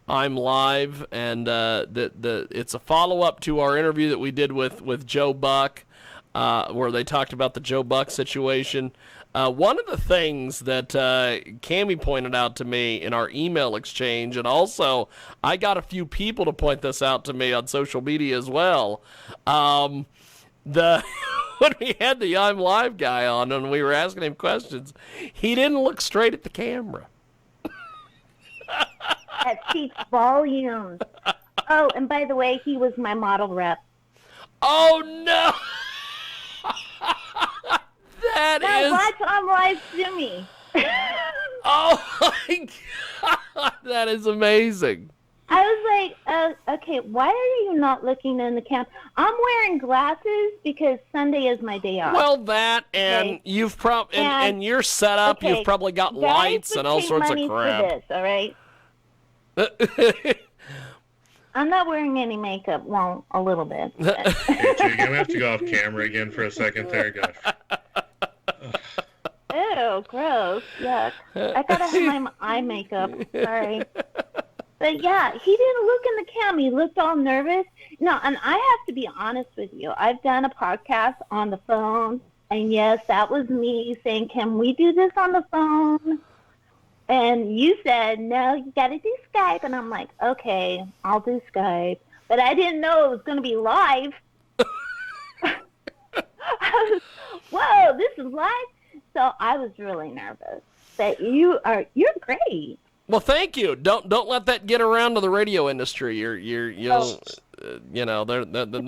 I'm Live, and it's a follow-up to our interview that we did with Joe Buck, where they talked about the Joe Buck situation. One of the things that Cammi pointed out to me in our email exchange, and also I got a few people to point this out to me on social media as well, when we had the I'm Live guy on and we were asking him questions, he didn't look straight at the camera. That speaks volumes. Oh, and by the way, he was my model rep. Oh, no! Watch I'm Live Jimmy. Oh, my God! That is amazing. I was like, okay, why are you not looking in the camera? I'm wearing glasses because Sunday is my day off. Well, that, and okay. You've probably, and you're set up, okay, you've probably got guys lights and all sorts of money crap. For this, all right? I'm not wearing any makeup. Well, a little bit. Hey, Jiggy, I'm going to have to go off camera again for a second there. Gosh. Ew, gross. Yuck. I gotta have my eye makeup. Sorry. But yeah, he didn't look in the cam. He looked all nervous. No, and I have to be honest with you. I've done a podcast on the phone, and yes, that was me saying, can we do this on the phone? And you said, no, you got to do Skype. And I'm like, okay, I'll do Skype. But I didn't know it was going to be live. Whoa, this is live? So I was really nervous. But you're great. Well, thank you. Don't let that get around to the radio industry. They're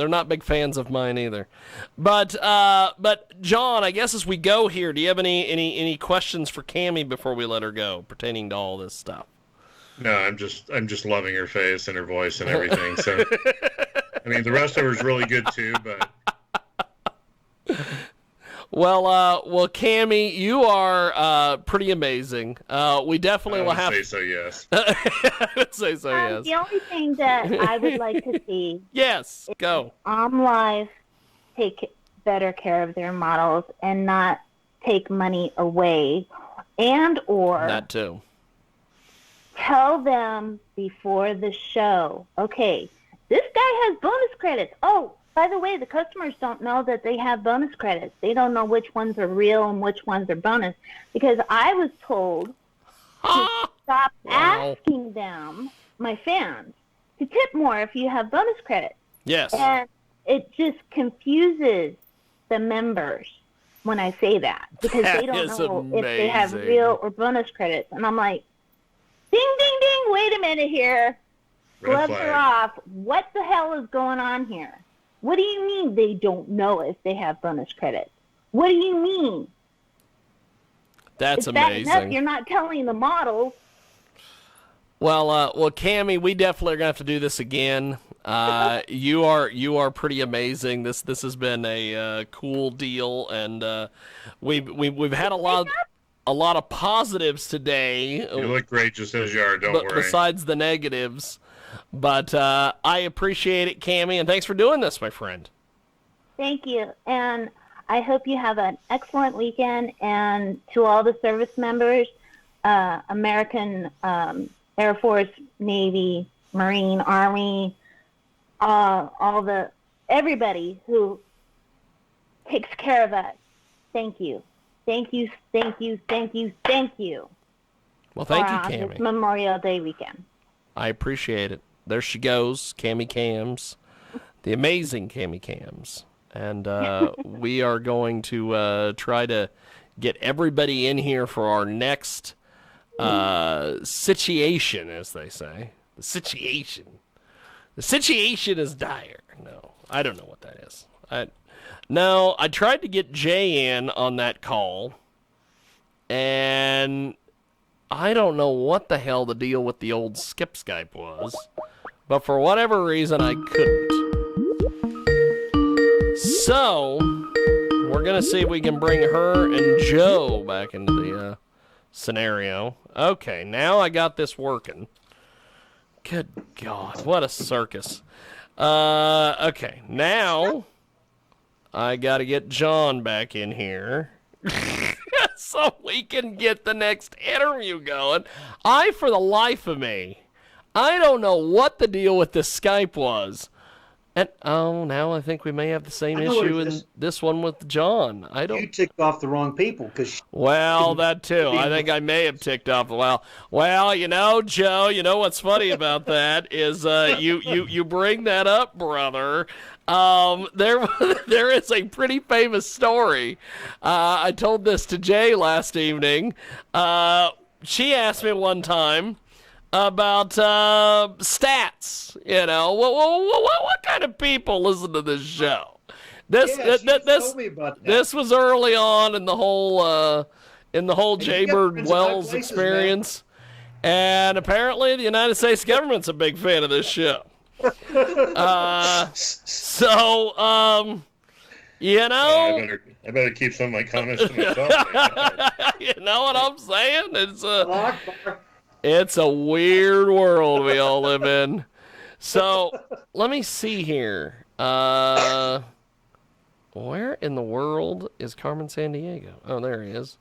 not big fans of mine either. But John, I guess as we go here, do you have any questions for Cammi before we let her go, pertaining to all this stuff? No, I'm just loving her face and her voice and everything. So, I mean, the rest of her is really good too, but. Well, Cammi, you are pretty amazing. We definitely will have. I would say so, yes. I would say so, yes. The only thing that I would like to see. Yes, go. Live take better care of their models and not take money away, or that too. Tell them before the show. Okay, this guy has bonus credits. Oh. By the way, the customers don't know that they have bonus credits. They don't know which ones are real and which ones are bonus. Because I was told to stop asking them, my fans, to tip more if you have bonus credits. Yes. And it just confuses the members when I say that. Because they don't know if they have real or bonus credits. And I'm like, ding, ding, ding, wait a minute here. Gloves are off. What the hell is going on here? What do you mean they don't know if they have bonus credits? What do you mean? That's it's amazing. Bad enough you're not telling the models. Well, Cammi, we definitely are gonna have to do this again. You are pretty amazing. This has been a cool deal, and we've had a lot of positives today. You look great just as you are. Don't worry. Besides the negatives. But I appreciate it, Cammi, and thanks for doing this, my friend. Thank you, and I hope you have an excellent weekend. And to all the service members, American Air Force, Navy, Marine, Army, everybody who takes care of us. Thank you, thank you, thank you, thank you, thank you. Well, thank you, Cammi. This Memorial Day weekend. I appreciate it. There she goes, CammiCams, the amazing CammiCams. And we are going to try to get everybody in here for our next situation, as they say. The situation. The situation is dire. No, I don't know what that is. No, I tried to get Jay in on that call, and I don't know what the hell the deal with the old skip Skype was, but for whatever reason, I couldn't. So, we're going to see if we can bring her and Joe back into the scenario. Okay, now I got this working. Good God, what a circus. Okay, now I got to get John back in here so we can get the next interview going. For the life of me, I don't know what the deal with this Skype was. And now I think we may have the same issue in this one with John. You ticked off the wrong people Well, that too. I think I may have ticked off. Well, you know, Joe. You know what's funny about that is you bring that up, brother. There is a pretty famous story. I told this to Jay last evening. She asked me one time about stats. You know, what kind of people listen to this show? This was early on in the whole Jaybird Wells experience, and apparently the United States government's a big fan of this show. You know, I better keep some of my comments to myself. You know what I'm saying? It's a weird world we all live in. So, let me see here. Where in the world is Carmen Sandiego? Oh, there he is.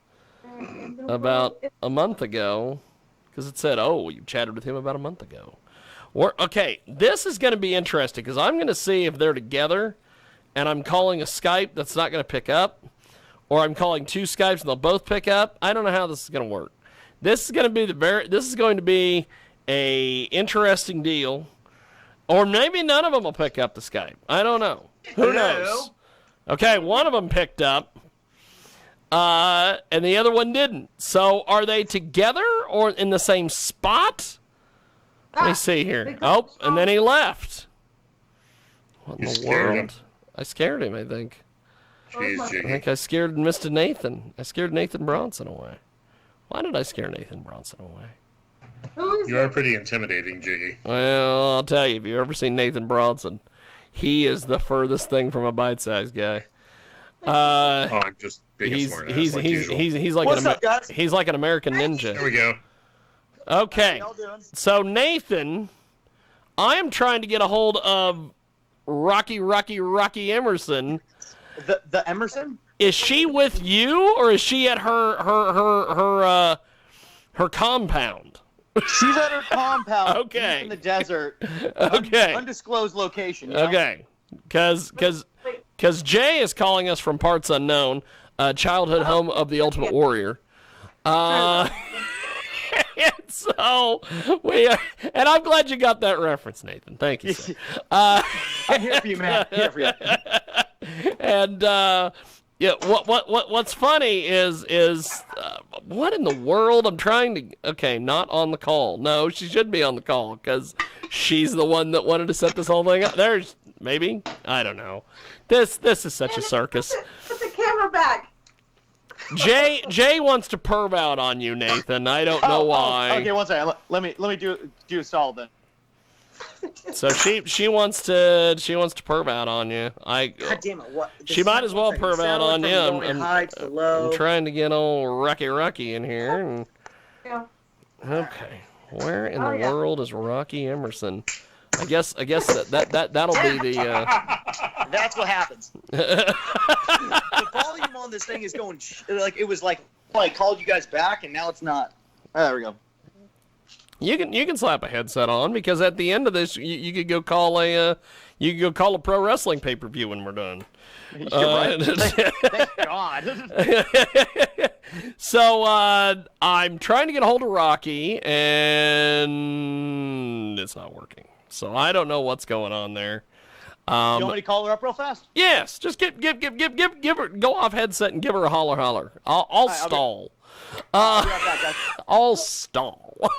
About a month ago, because it said, you chatted with him about a month ago. Okay, this is going to be interesting, because I'm going to see if they're together, and I'm calling a Skype that's not going to pick up, or I'm calling two Skypes and they'll both pick up. I don't know how this is going to work. This is going to be a interesting deal, or maybe none of them will pick up the Skype. I don't know. Who knows? Okay, one of them picked up, and the other one didn't. So are they together or in the same spot? Let me see here. And then he left. What in the world? I scared him, I think. Jeez, Jiggy. I think I scared Mr. Nathan. I scared Nathan Bronson away. Why did I scare Nathan Bronson away? You are pretty intimidating, Jiggy. Well, I'll tell you, if you've ever seen Nathan Bronson, he is the furthest thing from a bite-sized guy. I'm just being a smart ass he's like What's up, guys? he's like an American ninja. There we go. Okay, How y'all doing? so Nathan, I am trying to get a hold of Rocky Emerson. The Emerson? Is she with you, or is she at her compound? She's at her compound. Okay. Deep in the desert. Okay. Undisclosed location. You know? Okay. Because Jay is calling us from parts unknown, childhood home of the Ultimate Warrior. And so and I'm glad you got that reference, Nathan. Thank you, sir. I'm here for you, man. I'm here for you. And what's funny is what in the world? I'm trying to. Okay, not on the call. No, she should be on the call because she's the one that wanted to set this whole thing up. There's maybe, I don't know. This is such a circus. Put the camera back. Jay wants to perv out on you, Nathan. I don't know why. Okay, one second. Let me do a solid then. So she wants to perv out on you. God damn it! What? She might as well perv out on you. I'm trying to get old Rocky in here. And, Yeah. okay, where in the world is Rocky Emerson? I guess that'll be the. That's what happens. The volume on this thing is going like it was like I called you guys back and now it's not. Oh, there we go. You can slap a headset on because at the end of this you could go call a pro wrestling pay-per-view when we're done. You're right. Thank God. So I'm trying to get a hold of Rocky and it's not working. So I don't know what's going on there. You want me to call her up real fast? Yes, just give her, go off headset and give her a holler. I'll stall. I'll stall.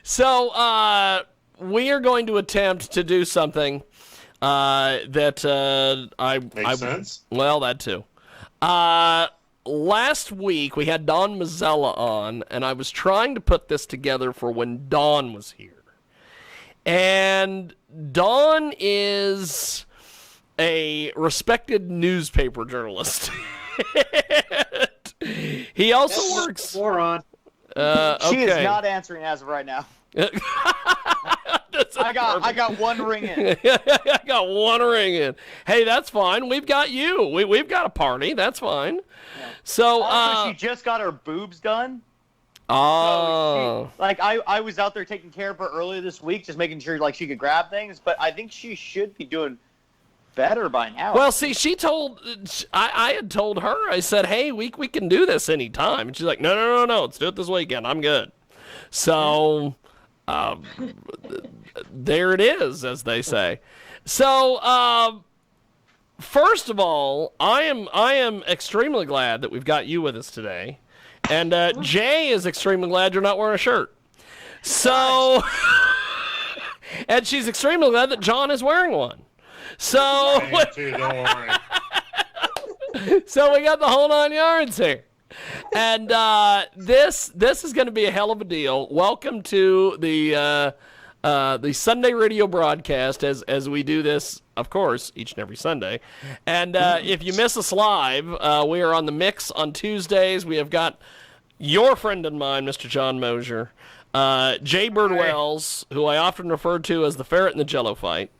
So we are going to attempt to do something that Makes sense. Well, that too. Last week we had Don Mazzella on, and I was trying to put this together for when Don was here. And Don is a respected newspaper journalist. He also works. Moron. Okay. She is not answering as of right now. I got one ring in. I got one ring in. Hey, that's fine. We've got you. We've got a party. That's fine. Yeah. So, she just got her boobs done. Oh. So I was out there taking care of her earlier this week, just making sure like she could grab things. But I think she should be doing better by now. Well, see, I had told her, I said, hey, we can do this anytime. And she's like, no, let's do it this weekend. I'm good. So, there it is, as they say. So, first of all, I am extremely glad that we've got you with us today. And Jay is extremely glad you're not wearing a shirt. So, and she's extremely glad that John is wearing one. So, Too, don't worry. So we got the whole 9 yards here. And this is going to be a hell of a deal. Welcome to the Sunday radio broadcast as we do this, of course, each and every Sunday. And if you miss us live, we are on the Mix on Tuesdays. We have got your friend and mine, Mr. John Mosier, Jay Birdwells, who I often refer to as the ferret in the Jello fight.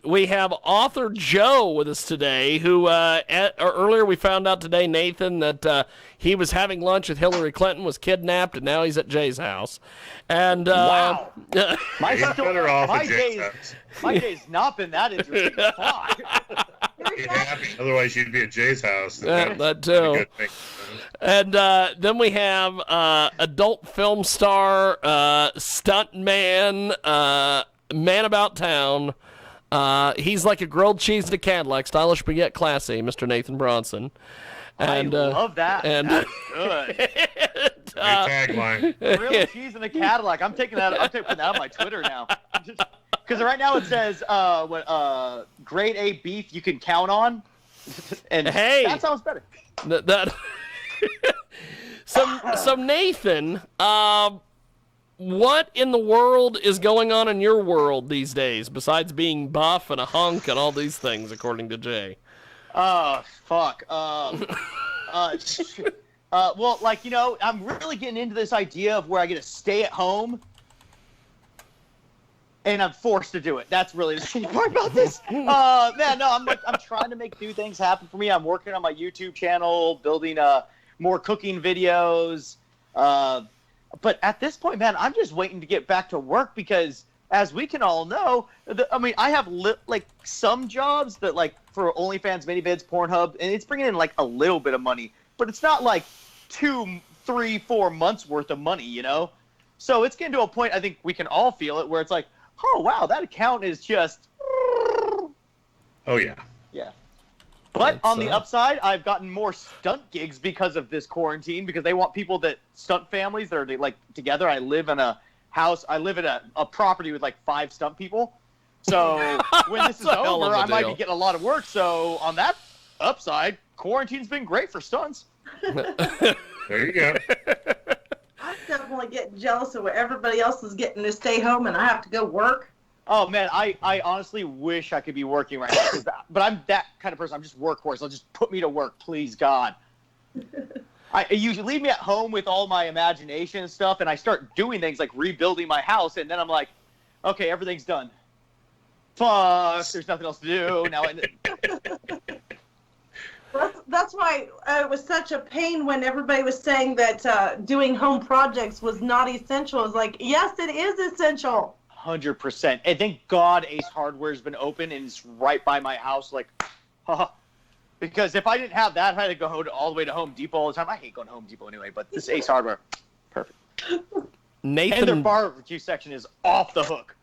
We have author Joe with us today, who earlier we found out today, Nathan, that he was having lunch with Hillary Clinton, was kidnapped, and now he's at Jay's house. And wow, My day's not been that interesting. Be happy. Otherwise, you'd be at Jay's house. That too. And then we have adult film star, stunt man, man about town. He's like a grilled cheese in a Cadillac, stylish but yet classy, Mr. Nathan Bronson. And, I love that. And, that's good. Good tagline. Grilled cheese in a Cadillac. I'm putting that on my Twitter now. Because right now it says grade A beef you can count on. And hey, that sounds better. So Nathan, what in the world is going on in your world these days, besides being buff and a hunk and all these things, according to Jay? Fuck. Well, like, I'm really getting into this idea of where I get to stay at home, and I'm forced to do it. That's really the shitty part about this. I'm trying to make new things happen for me. I'm working on my YouTube channel, building more cooking videos. But at this point, man, I'm just waiting to get back to work because, as we can all know, I have some jobs that for OnlyFans, ManyVids, Pornhub, and it's bringing in a little bit of money, but it's not 2, 3, 4 months worth of money, So it's getting to a point I think we can all feel it where it's like, oh wow, that account is just. Oh yeah. Yeah. But on the upside, I've gotten more stunt gigs because of this quarantine, because they want people stunt families that are together. I live in a house. I live in a property with 5 stunt people. So when this is over, I might be getting a lot of work. So on that upside, quarantine's been great for stunts. There you go. I'm definitely getting jealous of what everybody else is getting to stay home and I have to go work. Oh, man, I honestly wish I could be working right now. But I'm that kind of person. I'm just workhorse. I'll just put me to work, please, God. You leave me at home with all my imagination and stuff, and I start doing things like rebuilding my house, and then I'm like, okay, everything's done. Fuck, there's nothing else to do. Now. That's why it was such a pain when everybody was saying that doing home projects was not essential. It's like, yes, it is essential. 100%. And thank God Ace Hardware's been open and it's right by my house. Because if I didn't have that, I had to go all the way to Home Depot all the time. I hate going to Home Depot anyway, but this Ace Hardware, perfect. Nathan, and their barbecue section is off the hook.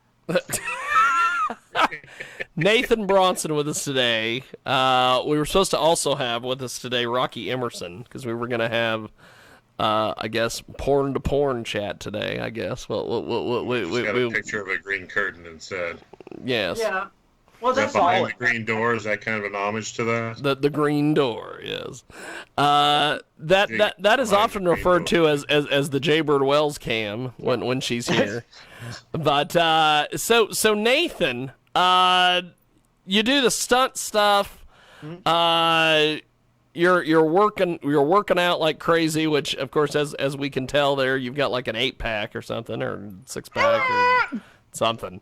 Nathan Bronson with us today. We were supposed to also have with us today Rocky Emerson, because we were going to have I guess porn to porn chat today. I guess. Well, Just got a picture of a green curtain instead. yes. Yeah. Well, Is that that's behind all. the green door? Is that kind of an homage to that? The green door, yes. That is Behind often the green referred door. to as the Jaybird Wells cam when she's here. But so Nathan, you do the stunt stuff. You're working out like crazy, which of course as we can tell there, you've got like an 8-pack or something, or 6-pack or something.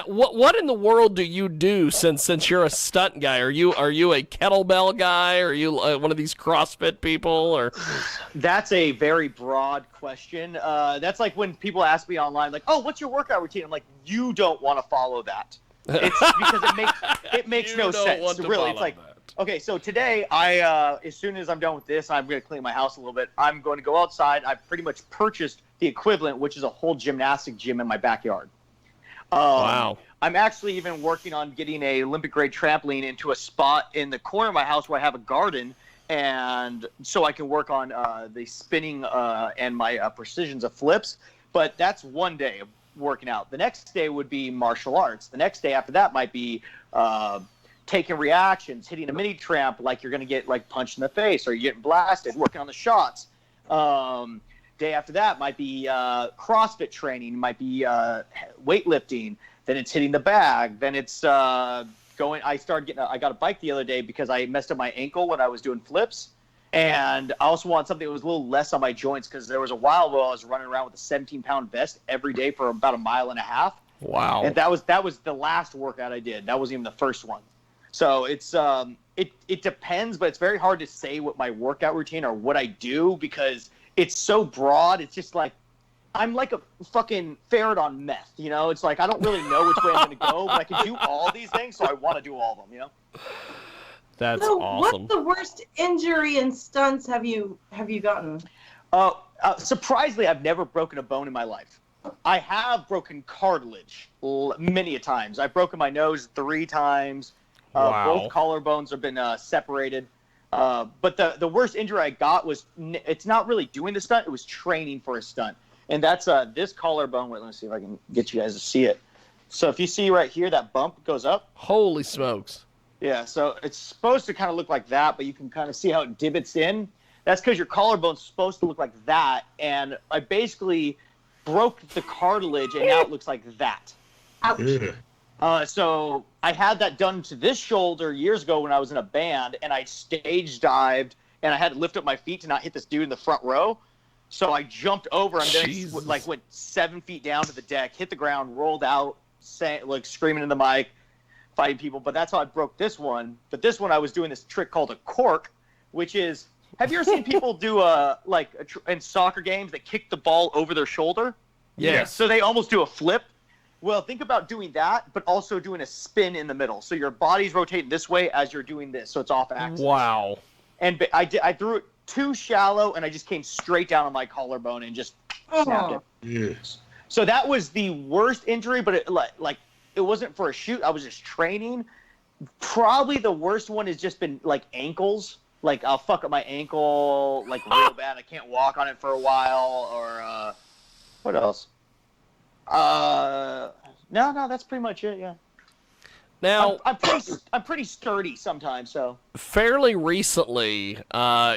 What in the world do you do since you're a stunt guy? Are you a kettlebell guy? Are you one of these CrossFit people? Or That's a very broad question. That's like when people ask me online, like, "Oh, what's your workout routine?" I'm like, "You don't want to follow that." It's because it makes You no don't sense. want to Really, it's follow like, that. okay, so today as soon as I'm done with this, I'm going to clean my house a little bit. I'm going to go outside. I've pretty much purchased the equivalent, which is a whole gymnastic gym in my backyard. Wow. I'm actually even working on getting a Olympic grade trampoline into a spot in the corner of my house where I have a garden, and so I can work on the spinning and my precisions of flips. But that's one day of working out. The next day would be martial arts. The next day after that might be taking reactions, hitting a mini tramp like you're going to get like punched in the face or you're getting blasted, working on the shots. Day after that might be CrossFit training, might be weightlifting. Then it's hitting the bag. Then it's going. I got a bike the other day because I messed up my ankle when I was doing flips, and I also want something that was a little less on my joints because there was a while where I was running around with a 17-pound vest every day for about a mile and a half. Wow. And that was the last workout I did. That wasn't even the first one. So it's it depends, but it's very hard to say what my workout routine or what I do because it's so broad. It's just like I'm like a fucking ferret on meth, you know? It's like I don't really know which way I'm going to go, but I can do all these things, so I want to do all of them, you know? That's So, awesome. what's the worst injury and stunts have you gotten? Surprisingly, I've never broken a bone in my life. I have broken cartilage many a times. I've broken my nose 3 times. Wow. Both collarbones have been separated. But the worst injury I got was, it's not really doing the stunt, it was training for a stunt. And that's this collarbone. Wait, let me see if I can get you guys to see it. So if you see right here, that bump goes up. Holy smokes. Yeah, so it's supposed to kind of look like that, but you can kind of see how it divots in. That's because your collarbone's supposed to look like that. And I basically broke the cartilage, and now it looks like that. Ouch. Ugh. So I had that done to this shoulder years ago when I was in a band, and I stage dived, and I had to lift up my feet to not hit this dude in the front row. So I jumped over and then Jesus. went 7 feet down to the deck, hit the ground, rolled out, screaming in the mic, fighting people. But that's how I broke this one. But this one I was doing this trick called a cork, which is, have you ever seen people do in soccer games that kick the ball over their shoulder? Yes. So they almost do a flip. Well, think about doing that, but also doing a spin in the middle. So your body's rotating this way as you're doing this, so it's off axis. Wow. And I threw it too shallow, and I just came straight down on my collarbone and just snapped it. Yes. So that was the worst injury, but it wasn't for a shoot. I was just training. Probably the worst one has just been like ankles. Like I'll fuck up my ankle like real bad. I can't walk on it for a while. Or what else? No, that's pretty much it. Yeah. Now, I'm pretty sturdy sometimes. So fairly recently,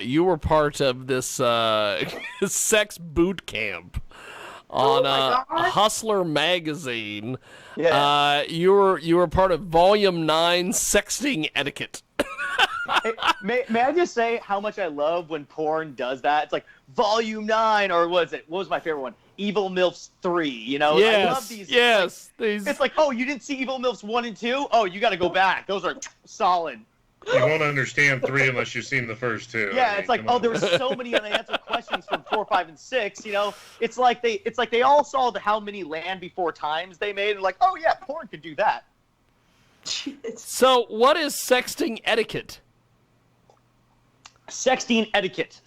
you were part of this sex boot camp on my God. Hustler magazine. yeah. You were part of Volume 9 Sexting Etiquette. May I just say how much I love when porn does that? It's like Volume 9, or what was my favorite one? Evil MILFs 3. You know, Yes. I love these. Yes. It's like, oh, you didn't see Evil MILFs 1 and 2? Oh, you got to go back. Those are solid. You won't understand 3 unless you've seen the first 2. Yeah, I mean, it's like, come oh, on. there were so many unanswered questions from 4, 5, and 6. You know, it's like they all saw how many Land Before times they made, and like, oh yeah, porn could do that. So, what is sexting etiquette? Sexting etiquette.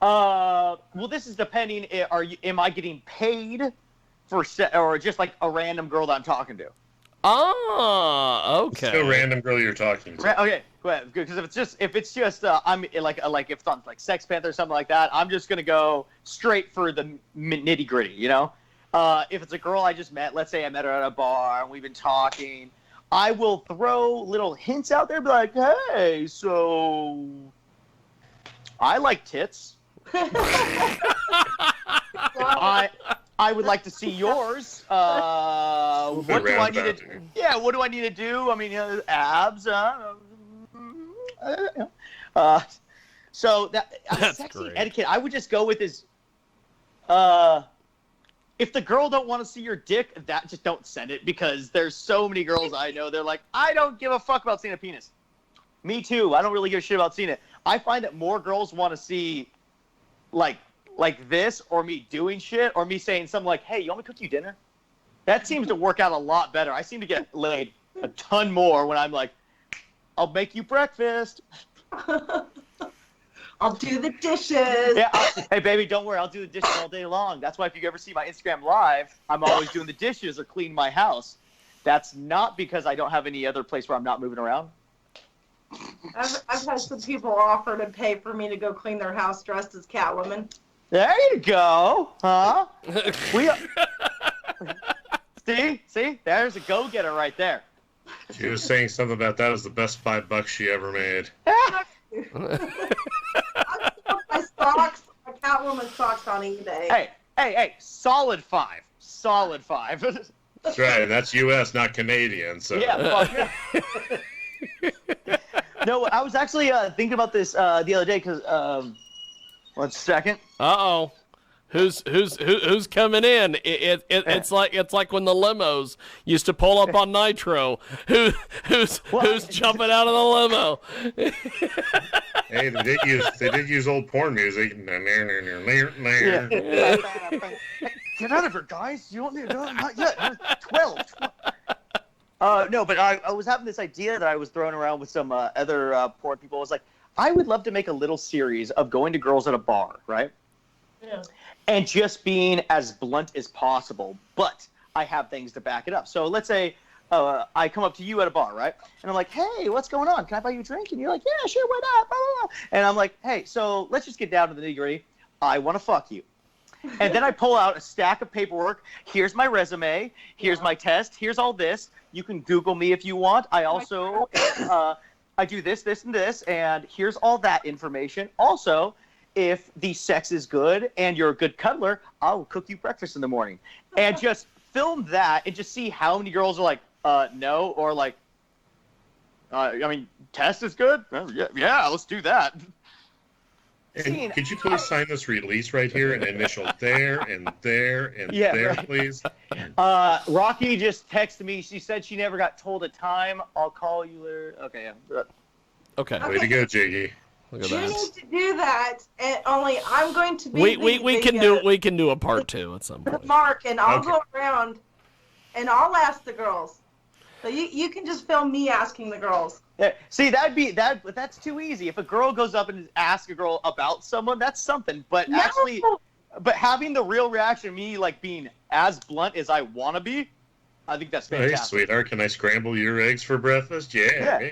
Well, this is depending. Am I getting paid for or just like a random girl that I'm talking to? Ah, okay. It's no random girl you're talking to. Okay, go ahead. Because if it's just I'm like if it's on like Sex Panther or something like that, I'm just gonna go straight for the nitty gritty, you know. If it's a girl I just met, let's say I met her at a bar and we've been talking, I will throw little hints out there, be like, hey, so I like tits. I would like to see yours. What do I need to do? Yeah, what do I need to do? I mean, abs. So that's sexy great. etiquette. I would just go with is, if the girl don't want to see your dick, that just don't send it, because there's so many girls I know. They're like, I don't give a fuck about seeing a penis. Me too. I don't really give a shit about seeing it. I find that more girls want to see, like this, or me doing shit, or me saying something like, hey, you want me to cook you dinner? That seems to work out a lot better. I seem to get laid a ton more when I'm like, I'll make you breakfast. I'll do the dishes. Yeah. Hey, baby, don't worry. I'll do the dishes all day long. That's why if you ever see my Instagram live, I'm always doing the dishes or cleaning my house. That's not because I don't have any other place where I'm not moving around. I've had some people offer to pay for me to go clean their house dressed as Catwoman. There you go, huh? See, there's a go-getter right there. She was saying something about that was the best $5 she ever made. I sold my socks, my Catwoman socks on eBay. Hey, solid five. That's right, and that's U.S., not Canadian. So Yeah, fuck yeah. No, I was actually thinking about this the other day because 1 second. Uh-oh. Who's coming in? It's like when the limos used to pull up on Nitro. Who's jumping out of the limo? hey, they did use old porn music. Yeah. Get out of here, guys! You don't need to. Not yet. 12. No, but I was having this idea that I was throwing around with some other porn people. I was like, I would love to make a little series of going to girls at a bar, right? Yeah. And just being as blunt as possible, but I have things to back it up. So let's say I come up to you at a bar, right? And I'm like, hey, what's going on? Can I buy you a drink? And you're like, yeah, sure, why not? Blah, blah, blah. And I'm like, hey, so let's just get down to the nitty-gritty. I want to fuck you. And then I pull out a stack of paperwork. Here's my resume. Here's my test. Here's all this. You can Google me if you want. I also I do this, this, and this, and here's all that information. Also, if the sex is good and you're a good cuddler, I'll cook you breakfast in the morning. And just film that and just see how many girls are like, no, or like, I mean, test is good? Yeah, let's do that. And could you please sign this release right here and initial there and there and there, right. Please? Rocky just texted me. She said she never got told a time. I'll call you later. Okay, yeah. Okay. Way to go, Jiggy. Look at You that. need to do that, and only I'm going to be We can do a part 2 at some point. Mark, and I'll go around, and I'll ask the girls. So you can just film me asking the girls. Yeah, see, that's too easy. If a girl goes up and asks a girl about someone, that's something. But but having the real reaction, me like being as blunt as I want to be, I think that's fantastic. Hey, sweetheart, can I scramble your eggs for breakfast? Yeah.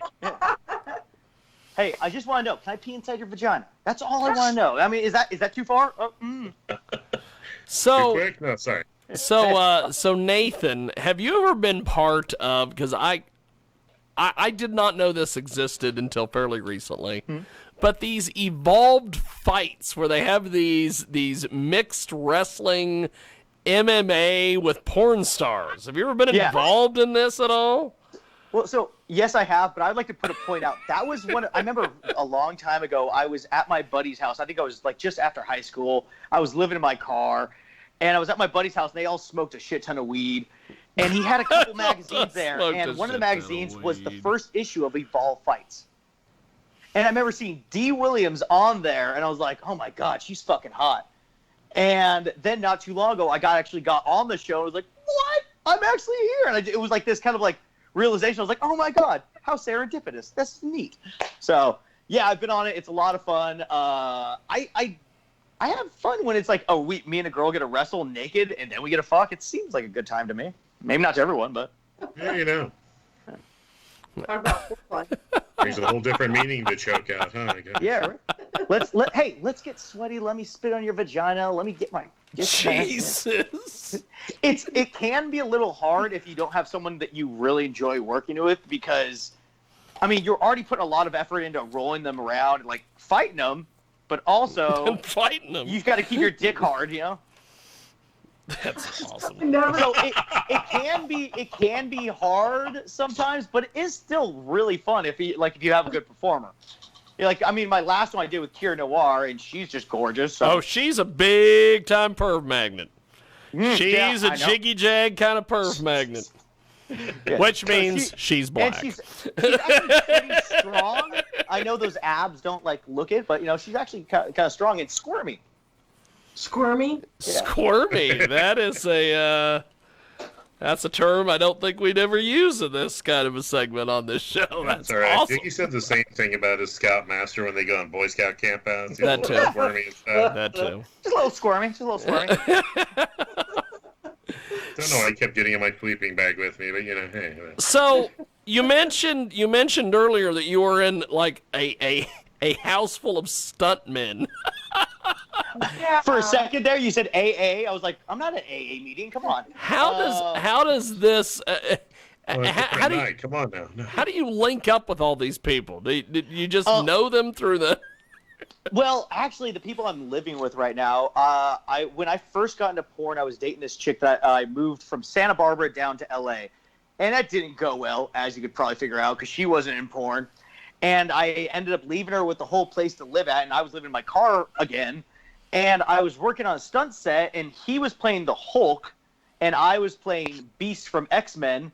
Hey, I just want to know, can I pee inside your vagina? That's all I want to know. I mean, is that too far? So, too quick? No, sorry. So Nathan, have you ever been part of? Because I did not know this existed until fairly recently. But these evolved fights where they have these mixed wrestling MMA with porn stars. Have you ever been involved in this at all? Well, so yes, I have, but I'd like to put a point out. That was one. I remember a long time ago. I was at my buddy's house. I think I was like just after high school. I was living in my car, and I was at my buddy's house, and they all smoked a shit ton of weed. And he had a couple magazines there, and one of the magazines was the first issue of Evolve Fights. And I remember seeing Dee Williams on there, and I was like, oh my God, she's fucking hot. And then not too long ago, I actually got on the show, and I was like, what? I'm actually here. And it was like this kind of like realization. I was like, oh my God, how serendipitous. That's neat. So, yeah, I've been on it. It's a lot of fun. I have fun when it's like, oh, me and a girl get to wrestle naked, and then we get to fuck. It seems like a good time to me. Maybe not to everyone, but. Yeah, you know. Talk about foreplay. There's a whole different meaning to choke out, huh? I guess. Yeah. Let's get sweaty. Let me spit on your vagina. Let me get my. Jesus. It can be a little hard if you don't have someone that you really enjoy working with, because, I mean, you're already putting a lot of effort into rolling them around and like fighting them, but also fighting them. You've got to keep your dick hard, you know. That's awesome. So it can be hard sometimes, but it is still really fun if you have a good performer. Like, I mean, my last one I did with Kira Noir, and she's just gorgeous. So. Oh, she's a big time perv magnet. She's yeah, a jiggy jag kind of perv magnet. Yeah. Which means she's black. And she's actually pretty strong. I know those abs don't like look it, but you know she's actually kind of strong and squirmy. Squirmy? Yeah. Squirmy. That is that's a term I don't think we'd ever use in this kind of a segment on this show. That's all right. awesome. Jiggy said the same thing about his Scoutmaster when they go on Boy Scout campouts. That too. Squirmy and stuff. That too. Just a little squirmy. Don't know why I kept getting in my sleeping bag with me, but you know, hey. So you mentioned earlier that you were in like a house full of stuntmen. Yeah. For a second there, you said AA. I was like, I'm not at an AA meeting. Come on. How does this? How do you, come on now. No. How do you link up with all these people? Do you just know them through the? Well, actually, the people I'm living with right now, when I first got into porn, I was dating this chick that I moved from Santa Barbara down to LA, and that didn't go well, as you could probably figure out, because she wasn't in porn, and I ended up leaving her with the whole place to live at, and I was living in my car again, and I was working on a stunt set, and he was playing the Hulk, and I was playing Beast from X-Men.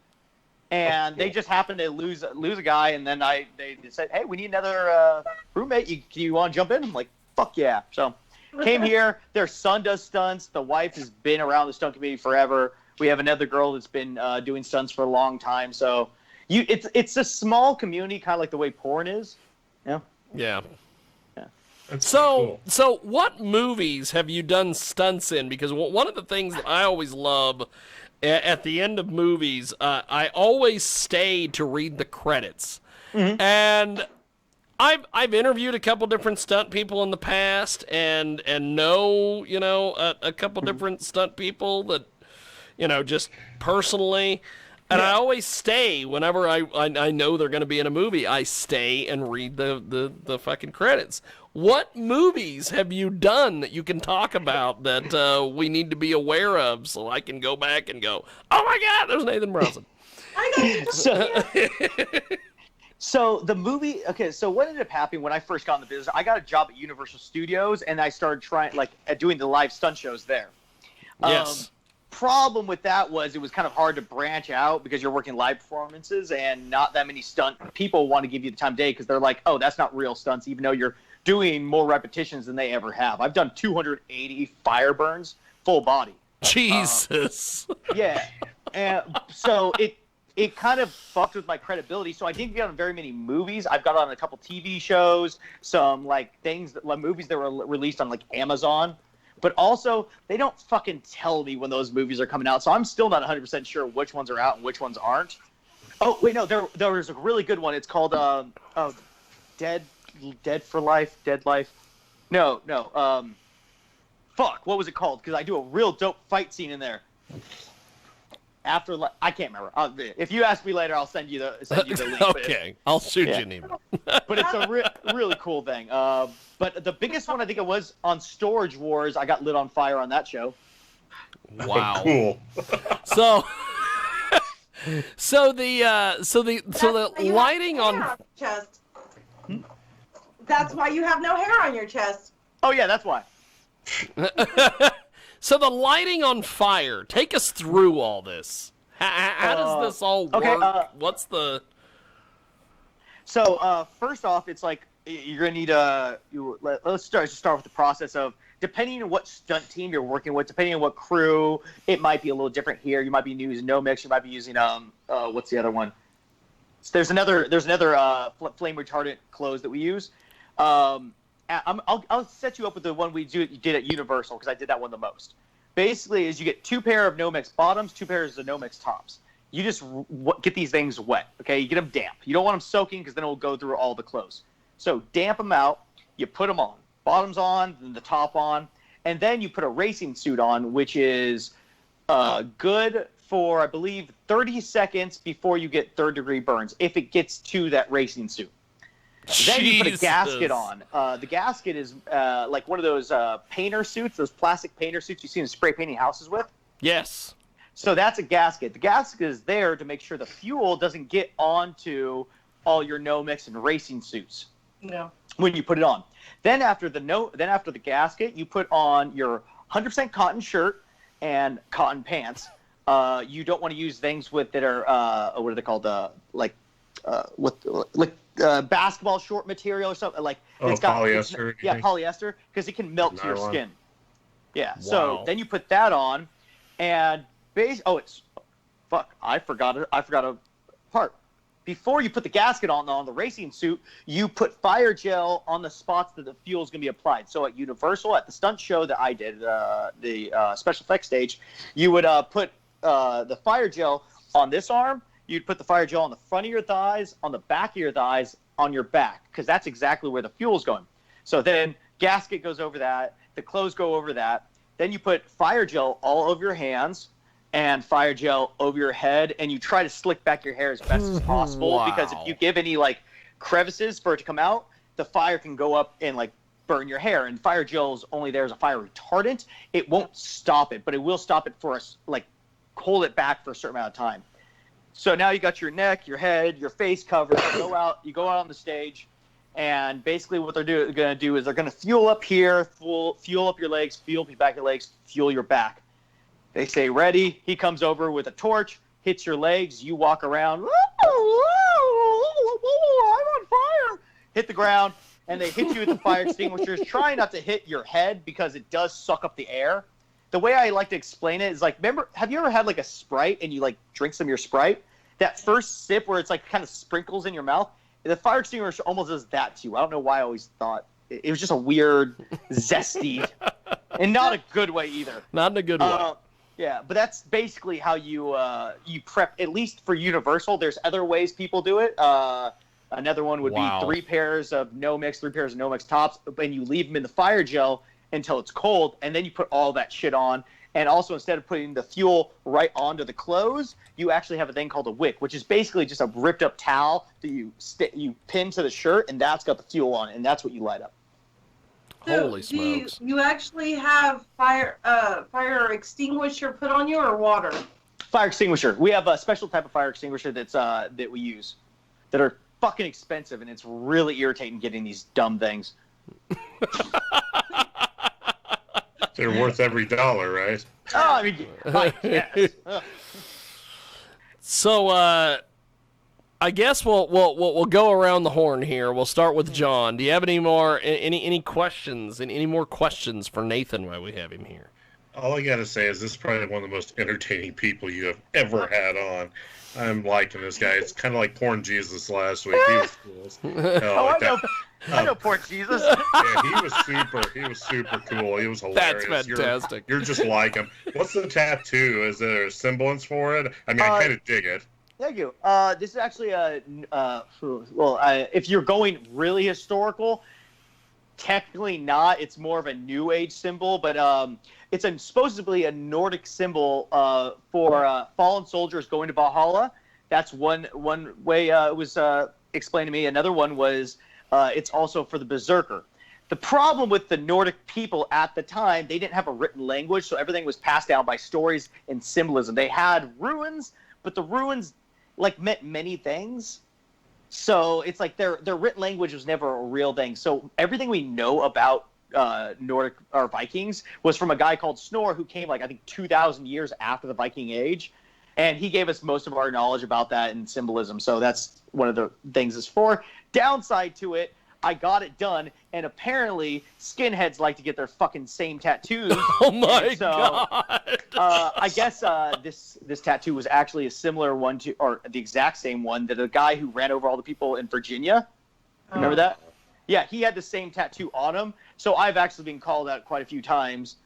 And they just happened to lose a guy, and then they said, "Hey, we need another roommate. You want to jump in?" I'm like, "Fuck yeah!" So came here. Their son does stunts. The wife has been around the stunt community forever. We have another girl that's been doing stunts for a long time. So it's a small community, kind of like the way porn is. Yeah. Yeah. That's So cool. what movies have you done stunts in? Because one of the things that I always love at the end of movies, I always stay to read the credits. Mm-hmm. And I've interviewed a couple different stunt people in the past, and know a couple different stunt people that just personally. And I always stay whenever I know they're going to be in a movie. I stay and read the fucking credits. What movies have you done that you can talk about that we need to be aware of, so I can go back and go, oh my God, there's Nathan Bronson. So the movie, okay, so what ended up happening when I first got in the business, I got a job at Universal Studios, and I started doing the live stunt shows there. Yes. Problem with that was it was kind of hard to branch out because you're working live performances, and not that many stunt people want to give you the time of day because they're like, oh, that's not real stunts, even though you're doing more repetitions than they ever have. I've done 280 fire burns, full body. Jesus. Yeah. And so it kind of fucked with my credibility. So I didn't get on very many movies. I've got on a couple TV shows, some movies that were released on like Amazon. But also, they don't fucking tell me when those movies are coming out. So I'm still not 100% sure which ones are out and which ones aren't. Oh, wait, no, there was a really good one. It's called Dead for Life, Dead Life. No. Fuck, what was it called? Because I do a real dope fight scene in there. I can't remember. If you ask me later, I'll send you the link. Okay, I'll shoot you an email. But it's a really cool thing. But the biggest one I think it was on Storage Wars. I got lit on fire on that show. Wow. Cool. So the lighting on chest. That's why you have no hair on your chest. Oh yeah, that's why. So the lighting on fire. Take us through all this. How does this all work? Okay, What's the? So first off, it's like you're gonna need let's start with the process of, depending on what stunt team you're working with, depending on what crew, it might be a little different here. You might be using no mix. You might be using what's the other one? So there's another flame retardant clothes that we use. I'll set you up with the one you did at Universal, because I did that one the most. Basically, is you get 2 pair of no mix bottoms, 2 pairs of no mix tops. you just get these things wet, okay? You get them damp. You don't want them soaking because then it'll go through all the clothes. So damp them out. You put them on. Bottoms on, then the top on. And then you put a racing suit on, which is good for, I believe, 30 seconds before you get third-degree burns, if it gets to that racing suit. Then you put a gasket on. The gasket is like one of those painter suits, those plastic painter suits you see in spray painting houses with. Yes. So that's a gasket. The gasket is there to make sure the fuel doesn't get onto all your no-mix and racing suits. No. When you put it on. Then after the gasket, you put on your 100% cotton shirt and cotton pants. You don't want to use things that are what are they called? Basketball short material or something like. It's got polyester. Polyester, because it can melt to your skin. Yeah. Wow. So then you put that on, and I forgot a part. Before you put the gasket on the racing suit, you put fire gel on the spots that the fuel is going to be applied. So at Universal, at the stunt show that I did, the special effects stage, you would put the fire gel on this arm. You'd put the fire gel on the front of your thighs, on the back of your thighs, on your back, because that's exactly where the fuel is going. So then gasket goes over that. The clothes go over that. Then you put fire gel all over your hands and fire gel over your head, and you try to slick back your hair as best as possible, because if you give any crevices for it to come out, the fire can go up and burn your hair. And fire gel is only there as a fire retardant. It won't stop it, but it will stop it for us, hold it back for a certain amount of time. So now you got your neck, your head, your face covered. You go out on the stage, and basically what they're going to do is they're going to fuel up here, fuel up your legs, fuel your back, your legs, fuel your back. They say, ready. He comes over with a torch, hits your legs. You walk around. I'm on fire. Hit the ground, and they hit you with the fire extinguishers. Try not to hit your head because it does suck up the air. The way I like to explain it is remember, have you ever had a Sprite and you drink some of your Sprite? That first sip where it's kind of sprinkles in your mouth? The fire extinguisher almost does that to you. I don't know why I always thought it was just a weird, zesty, and not a good way either. Not in a good way. Yeah, but that's basically how you prep, at least for Universal. There's other ways people do it. Another one would be 3 pairs of no-mix tops, and you leave them in the fire gel until it's cold, and then you put all that shit on. And also, instead of putting the fuel right onto the clothes, you actually have a thing called a wick, which is basically just a ripped-up towel that you pin to the shirt, and that's got the fuel on it, and that's what you light up. Holy smokes. You actually have fire extinguisher put on you, or water? Fire extinguisher. We have a special type of fire extinguisher that we use that are fucking expensive, and it's really irritating getting these dumb things. They're worth every dollar, right? Oh, I mean, I guess. So, I guess we'll go around the horn here. We'll start with John. Do you have any questions? Any more questions for Nathan while we have him here? All I gotta say is this is probably one of the most entertaining people you have ever had on. I'm liking this guy. It's kind of like Porn Jesus last week. He was cool. I know Porn Jesus. Yeah, he was super cool. He was hilarious. That's fantastic. You're just like him. What's the tattoo? Is there a semblance for it? I mean, I kind of dig it. Thank you. This is actually if you're going really historical, technically not. It's more of a New Age symbol, but it's supposedly a Nordic symbol for fallen soldiers going to Valhalla. That's one way it was explained to me. Another one was it's also for the berserker. The problem with the Nordic people at the time, they didn't have a written language, so everything was passed down by stories and symbolism. They had ruins, but the ruins meant many things. So it's their written language was never a real thing. So everything we know about Nordic or Vikings was from a guy called Snorre, who came I think 2,000 years after the Viking Age, and he gave us most of our knowledge about that and symbolism. So that's one of the things it's for. Downside to it, I got it done, and apparently skinheads like to get their fucking same tattoos. Oh my god! I guess this tattoo was actually a similar one to, or the exact same one that a guy who ran over all the people in Virginia. Remember that? Yeah, he had the same tattoo on him. So I've actually been called out quite a few times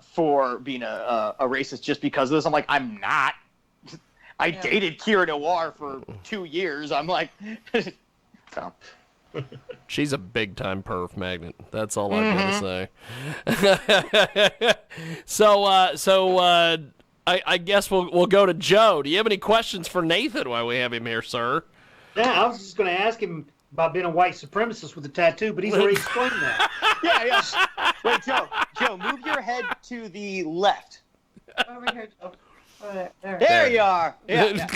for being a racist just because of this. I'm like, I'm not. I dated Kira Noir for 2 years. I'm like, so. She's a big-time perf magnet. That's all I've got to say. So, I guess we'll go to Joe. Do you have any questions for Nathan while we have him here, sir? Yeah, I was just going to ask him about being a white supremacist with a tattoo, but he's already explained that. Yeah. Wait, Joe, move your head to the left. Over here, Joe. There you are. Yeah.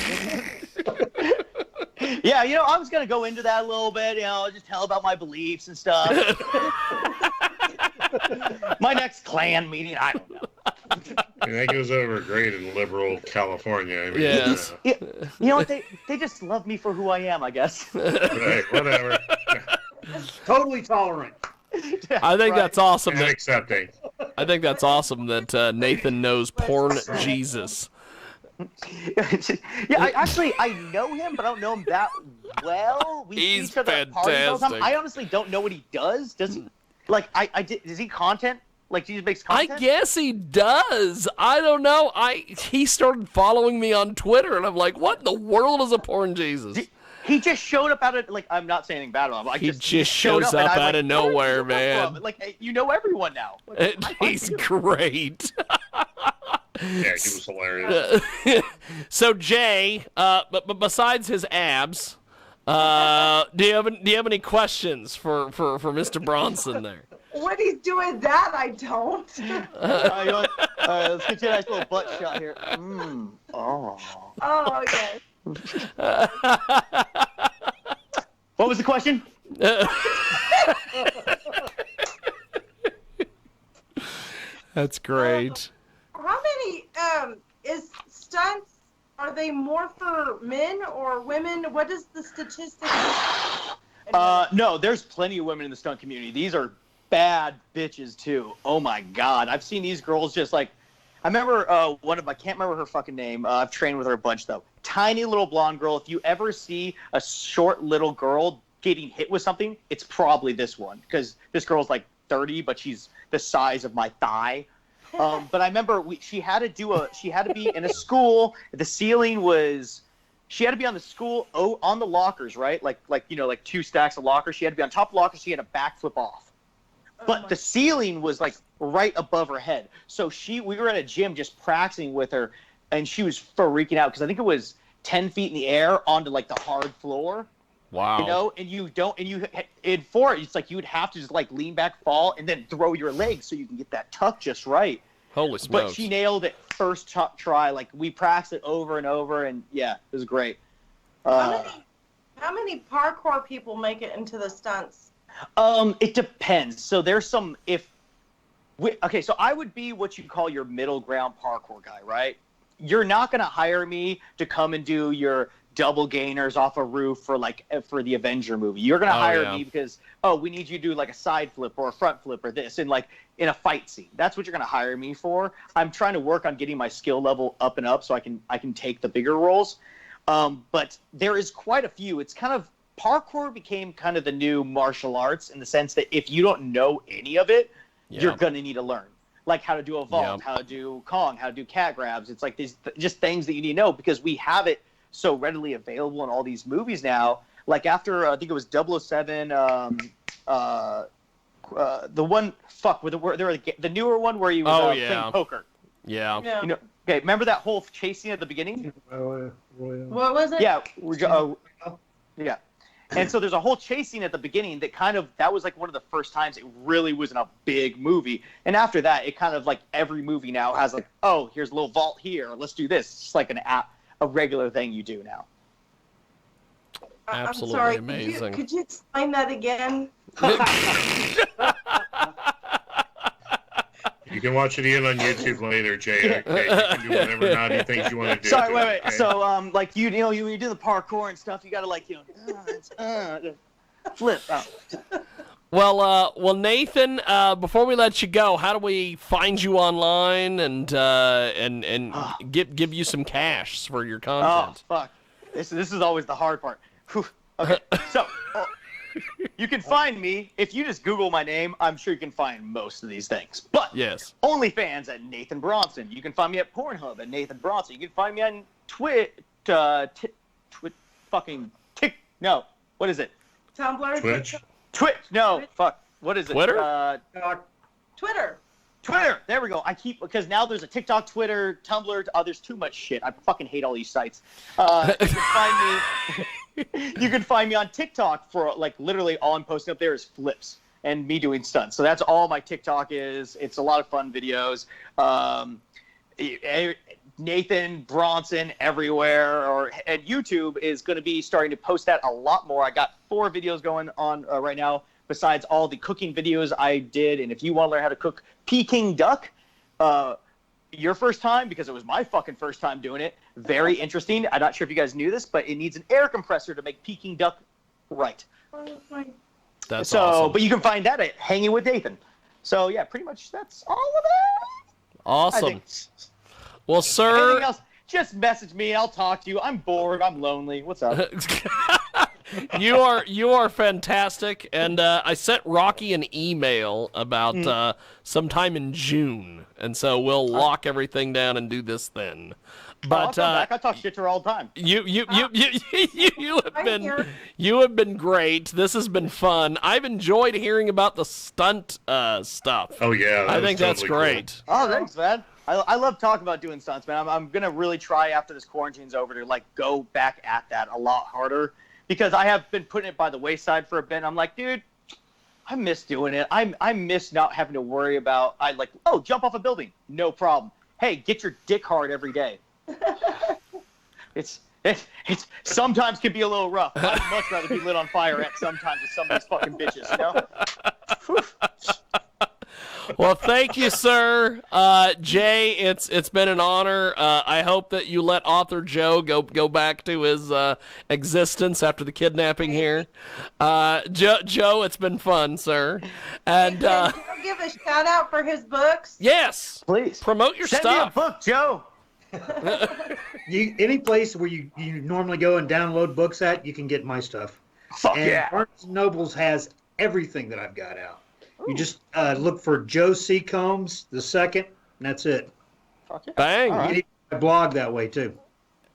Yeah, I was going to go into that a little bit, just tell about my beliefs and stuff. My next Klan meeting, I don't know. And that goes over great in liberal California. I mean, Yes. You know what? They just love me for who I am, I guess. Right, whatever. Totally tolerant. I think that's awesome. And accepting. I think that's awesome that Nathan knows porn Jesus. Yeah, I know him, but I don't know him that well. We see He's each other at parties all the time. fantastic. I honestly don't know what he does. Does he? Is he content? Like, he makes I content? guess he does. I don't know. He started following me on Twitter, and I'm like, what in the world is a porn Jesus? He just showed up out of, like, I'm not saying anything bad about him. He just shows up out of nowhere, man. Like, you know everyone now. He's great. Yeah, he was hilarious. So Jay, but besides his abs, do you have any questions for Mr. Bronson there? When he's doing that, I don't. All right, let's get you a nice little butt shot here. Oh. Oh, okay. What was the question? That's great. How many is stunts? Are they more for men or women? What is the statistic? No, there's plenty of women in the stunt community. These are bad bitches too. Oh my God, I've seen these girls just like. I remember I can't remember her fucking name. I've trained with her a bunch though. Tiny little blonde girl. If you ever see a short little girl getting hit with something, it's probably this one, because this girl's like 30, but she's the size of my thigh. But I remember she had to be in a school. The ceiling was, she had to be on the school, on the lockers, right? Like 2 stacks of lockers. She had to be on top of lockers. She had a backflip off. But the ceiling was like right above her head. So we were at a gym just practicing with her, and she was freaking out because I think it was 10 feet in the air onto like the hard floor. Wow. It's like you would have to just like lean back, fall, and then throw your legs so you can get that tuck just right. Holy smokes. But she nailed it first try. Like, we practiced it over and over, and yeah, it was great. How many parkour people make it into the stunts? It depends. So there's some, so I would be what you call your middle ground parkour guy, right? You're not going to hire me to come and do your double gainers off a roof for the Avenger movie. You're going to hire me because, we need you to do like a side flip or a front flip or this, and like in a fight scene. That's what you're going to hire me for. I'm trying to work on getting my skill level up and up so I can take the bigger roles. But there is quite a few. It's kind of, parkour became kind of the new martial arts in the sense that if you don't know any of it, you're going to need to learn. Like how to do a vault, how to do Kong, how to do cat grabs. It's like these just things that you need to know because we have it so readily available in all these movies now. Like after, I think it was 007, the one, the newer one where he was playing poker. Yeah. Okay, remember that whole chase scene at the beginning? What was it? Yeah. Yeah. And so there's a whole chase scene at the beginning that was like one of the first times it really was in a big movie. And after that, it kind of like every movie now has like, oh, here's a little vault here. Let's do this. It's just like a regular thing you do now. Absolutely I'm sorry. amazing. Could you explain that again? You can watch it again on YouTube later, Jay. Okay, you can do whatever naughty things you want to do. Sorry, wait. Okay? So, like you do the parkour and stuff, you gotta like flip out. Well, Nathan, before we let you go, how do we find you online and give you some cash for your content? Oh fuck! This is always the hard part. Whew. Okay, so. You can find me, if you just Google my name, I'm sure you can find most of these things. But OnlyFans at Nathan Bronson. You can find me at Pornhub at Nathan Bronson. You can find me on fucking tick. No, what is it? Tumblr. Twitch. Twitch. No, fuck. What is it? Twitter? Twitter. Twitter. There we go. Because now there's a TikTok, Twitter, Tumblr. Oh, there's too much shit. I fucking hate all these sites. You can find me. You can find me on TikTok for like literally all I'm posting up there is flips and me doing stunts. So that's all my TikTok is. It's a lot of fun videos. Nathan Bronson everywhere, and YouTube is going to be starting to post that a lot more. I got 4 videos going on right now, besides all the cooking videos I did. And if you want to learn how to cook Peking duck, your first time, because it was my fucking first time doing it, very interesting. I'm not sure if you guys knew this, but it needs an air compressor to make Peking duck right. That's awesome. But you can find that at Hanging with Nathan. So yeah, pretty much that's all of it. Awesome. Well, sir. Anything else, just message me. I'll talk to you. I'm bored. I'm lonely. What's up? You are fantastic, and I sent Rocky an email about sometime in June, and so we'll lock everything down and do this then. But I'll come back. I talk shit to her all the time. You have been great. This has been fun. I've enjoyed hearing about the stunt stuff. Oh yeah, I think that's totally great. Cool. Oh, thanks, man. I love talking about doing stunts, man. I'm gonna really try after this quarantine's over to like go back at that a lot harder, because I have been putting it by the wayside for a bit. I'm like, dude, I miss doing it. I miss not having to worry about. Jump off a building, no problem. Hey, get your dick hard every day. It's sometimes can be a little rough. I'd much rather be lit on fire at sometimes with some of these fucking bitches, you know? Well, thank you, sir. Jay, it's been an honor. I hope that you let author Joe go back to his existence after the kidnapping here. Joe, it's been fun, sir. And Can you give a shout out for his books? yes, Please promote your send stuff. me a book, Joe. Any place where you normally go and download books at, you can get my stuff. Fuck and yeah. Barnes & Nobles has everything that I've got out. You just look for Joe C. Combs II, and that's it. Fuck yeah. Bang. All right. You need my blog that way too.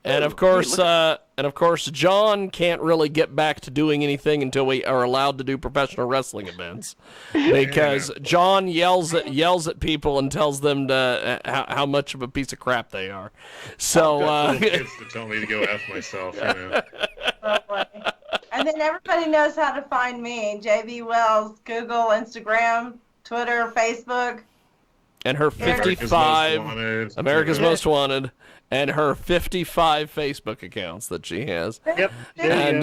And of course, John can't really get back to doing anything until we are allowed to do professional wrestling events, because John yells at people and tells them how much of a piece of crap they are. So Little kids to tell me to go F myself. You know. And then everybody knows how to find me. JB Wells, Google, Instagram, Twitter, Facebook. and her 55 America's Most Wanted, and her 55 Facebook accounts that she has. Yep. And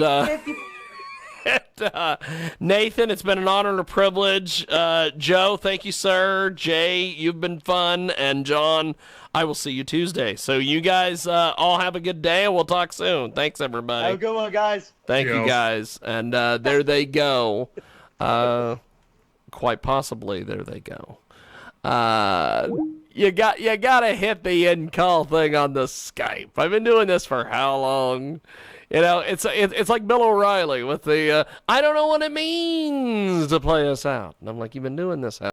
Nathan, it's been an honor and a privilege. Joe, thank you, sir. Jay, you've been fun. And John, I will see you Tuesday. So you guys all have a good day, and we'll talk soon. Thanks, everybody. Have a good one, guys. Thank you, guys. And there they go. Quite possibly, there they go. You gotta hit the end call thing on the Skype. I've been doing this for how long? You know, it's like Bill O'Reilly with the I don't know what it means to play us out. And I'm like, you've been doing this how